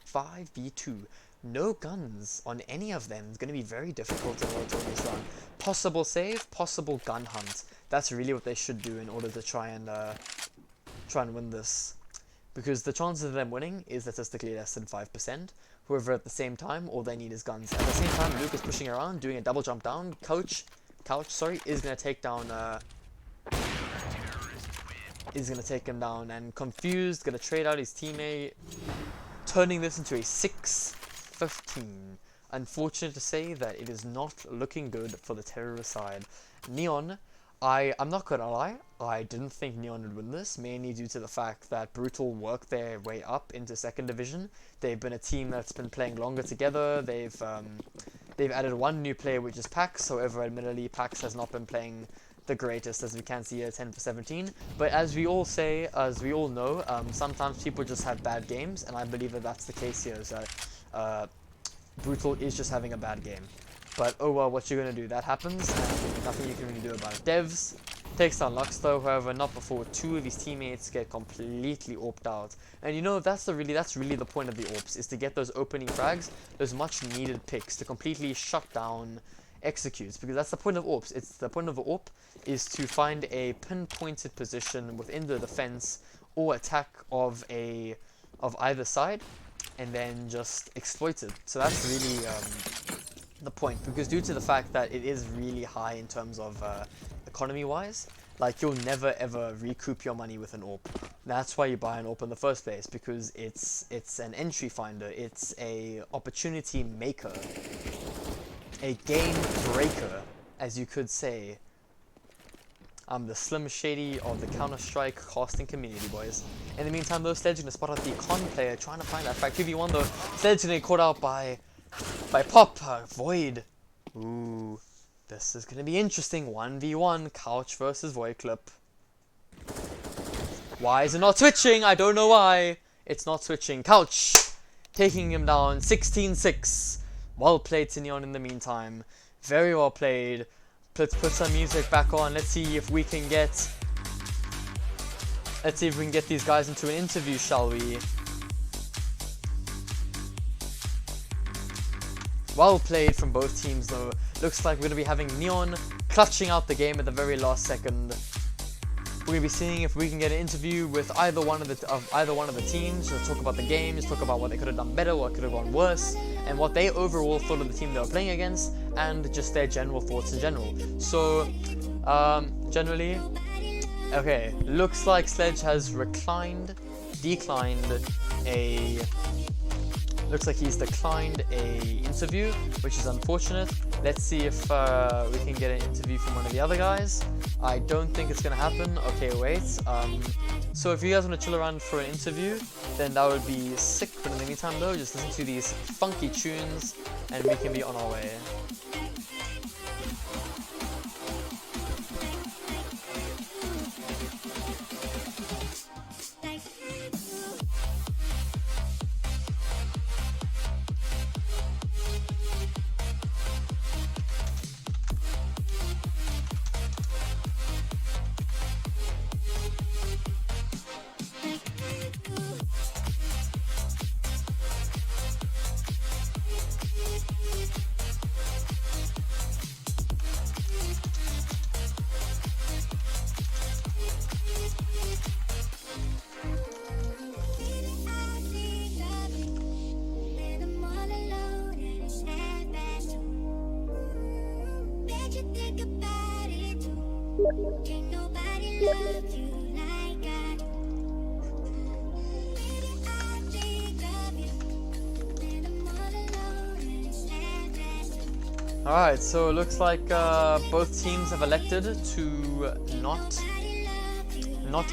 Speaker 2: 5v2. No guns on any of them. It's gonna be very difficult in order to win this round. Possible save, possible gun hunt. That's really what they should do in order to try and win this. Because the chances of them winning is statistically less than 5%. However, at the same time, all they need is guns. At the same time, Luke is pushing around, doing a double jump down. Couch, is gonna take down is gonna take him down, and Confused gonna trade out his teammate, turning this into a 6-15. Unfortunate to say that it is not looking good for the terrorist side. Neon, I'm not gonna lie, I didn't think Neon would win this, mainly due to the fact that Brutal worked their way up into 2nd Division. They've been a team that's been playing longer together. They've added one new player, which is Pax. However, admittedly, Pax has not been playing the greatest, as we can see here, 10 for 17. But as we all know, sometimes people just have bad games, and I believe that that's the case here. So, Brutal is just having a bad game. But oh well, what you're gonna do? That happens, and nothing you can really do about it. Devs takes down Lux though, however, not before 2 of his teammates get completely AWP'd out. And you know, that's really the point of the AWPs, is to get those opening frags, those much needed picks, to completely shut down executes, because that's the point of AWPs. It's the point of the AWP is to find a pinpointed position within the defense or attack of either side, and then just exploit it. So that's really the point, because due to the fact that it is really high in terms of economy wise, like you'll never ever recoup your money with an AWP. That's why you buy an AWP in the first place, because it's an entry finder, it's a opportunity maker, a game breaker, as you could say. I'm the Slim Shady of the Counter-Strike casting community, boys. In the meantime though, Sledge gonna spot out the con player, trying to find that frag. 2v1 though, Sledge gonna get caught out by Pop, Void. Ooh, this is gonna be interesting. 1v1, Couch versus Void Clip. Why is it not switching? I don't know why. It's not switching. Couch taking him down, 16-6. Well played to Neon in the meantime. Very well played. Let's put some music back on. Let's see if we can get these guys into an interview, shall we? Well played from both teams though. Looks like we're going to be having Neon clutching out the game at the very last second. We're going to be seeing if we can get an interview with either one of the teams. Just talk about the game, just talk about what they could have done better, what could have gone worse, and what they overall thought of the team they were playing against, and just their general thoughts in general. So, generally, okay, looks like Sledge has looks like he's declined a interview, which is unfortunate. Let's see if we can get an interview from one of the other guys. I don't think it's gonna happen. Okay, wait. So if you guys want to chill around for an interview, then that would be sick. But in the meantime though, just listen to these funky tunes and we can be on our way. Alright, so it looks like both teams have elected to not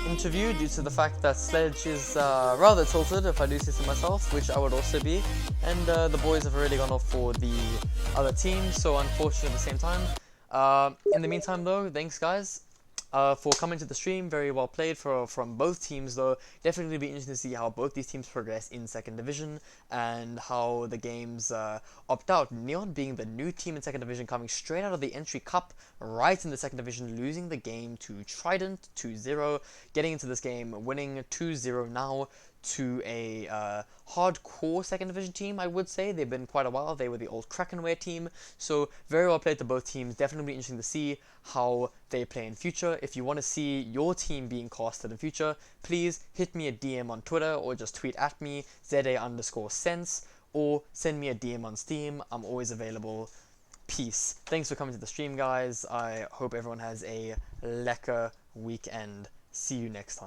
Speaker 2: interview due to the fact that Sledge is rather tilted, if I do say so myself, which I would also be, and the boys have already gone off for the other team, so unfortunate at the same time. In the meantime though, thanks guys. for coming to the stream. Very well played from both teams, though. Definitely be interesting to see how both these teams progress in second division and how the games opt out. Neon being the new team in second division, coming straight out of the entry cup, right in the second division, losing the game to Trident 2-0, getting into this game, winning 2-0 now to a hardcore second division team, I would say. They've been quite a while. They were the old Krakenware team. So very well played to both teams. Definitely interesting to see how they play in future. If you want to see your team being casted in future, please hit me a DM on Twitter or just tweet at me, ZA_sense, or send me a DM on Steam. I'm always available. Peace. Thanks for coming to the stream, guys. I hope everyone has a lekker weekend. See you next time.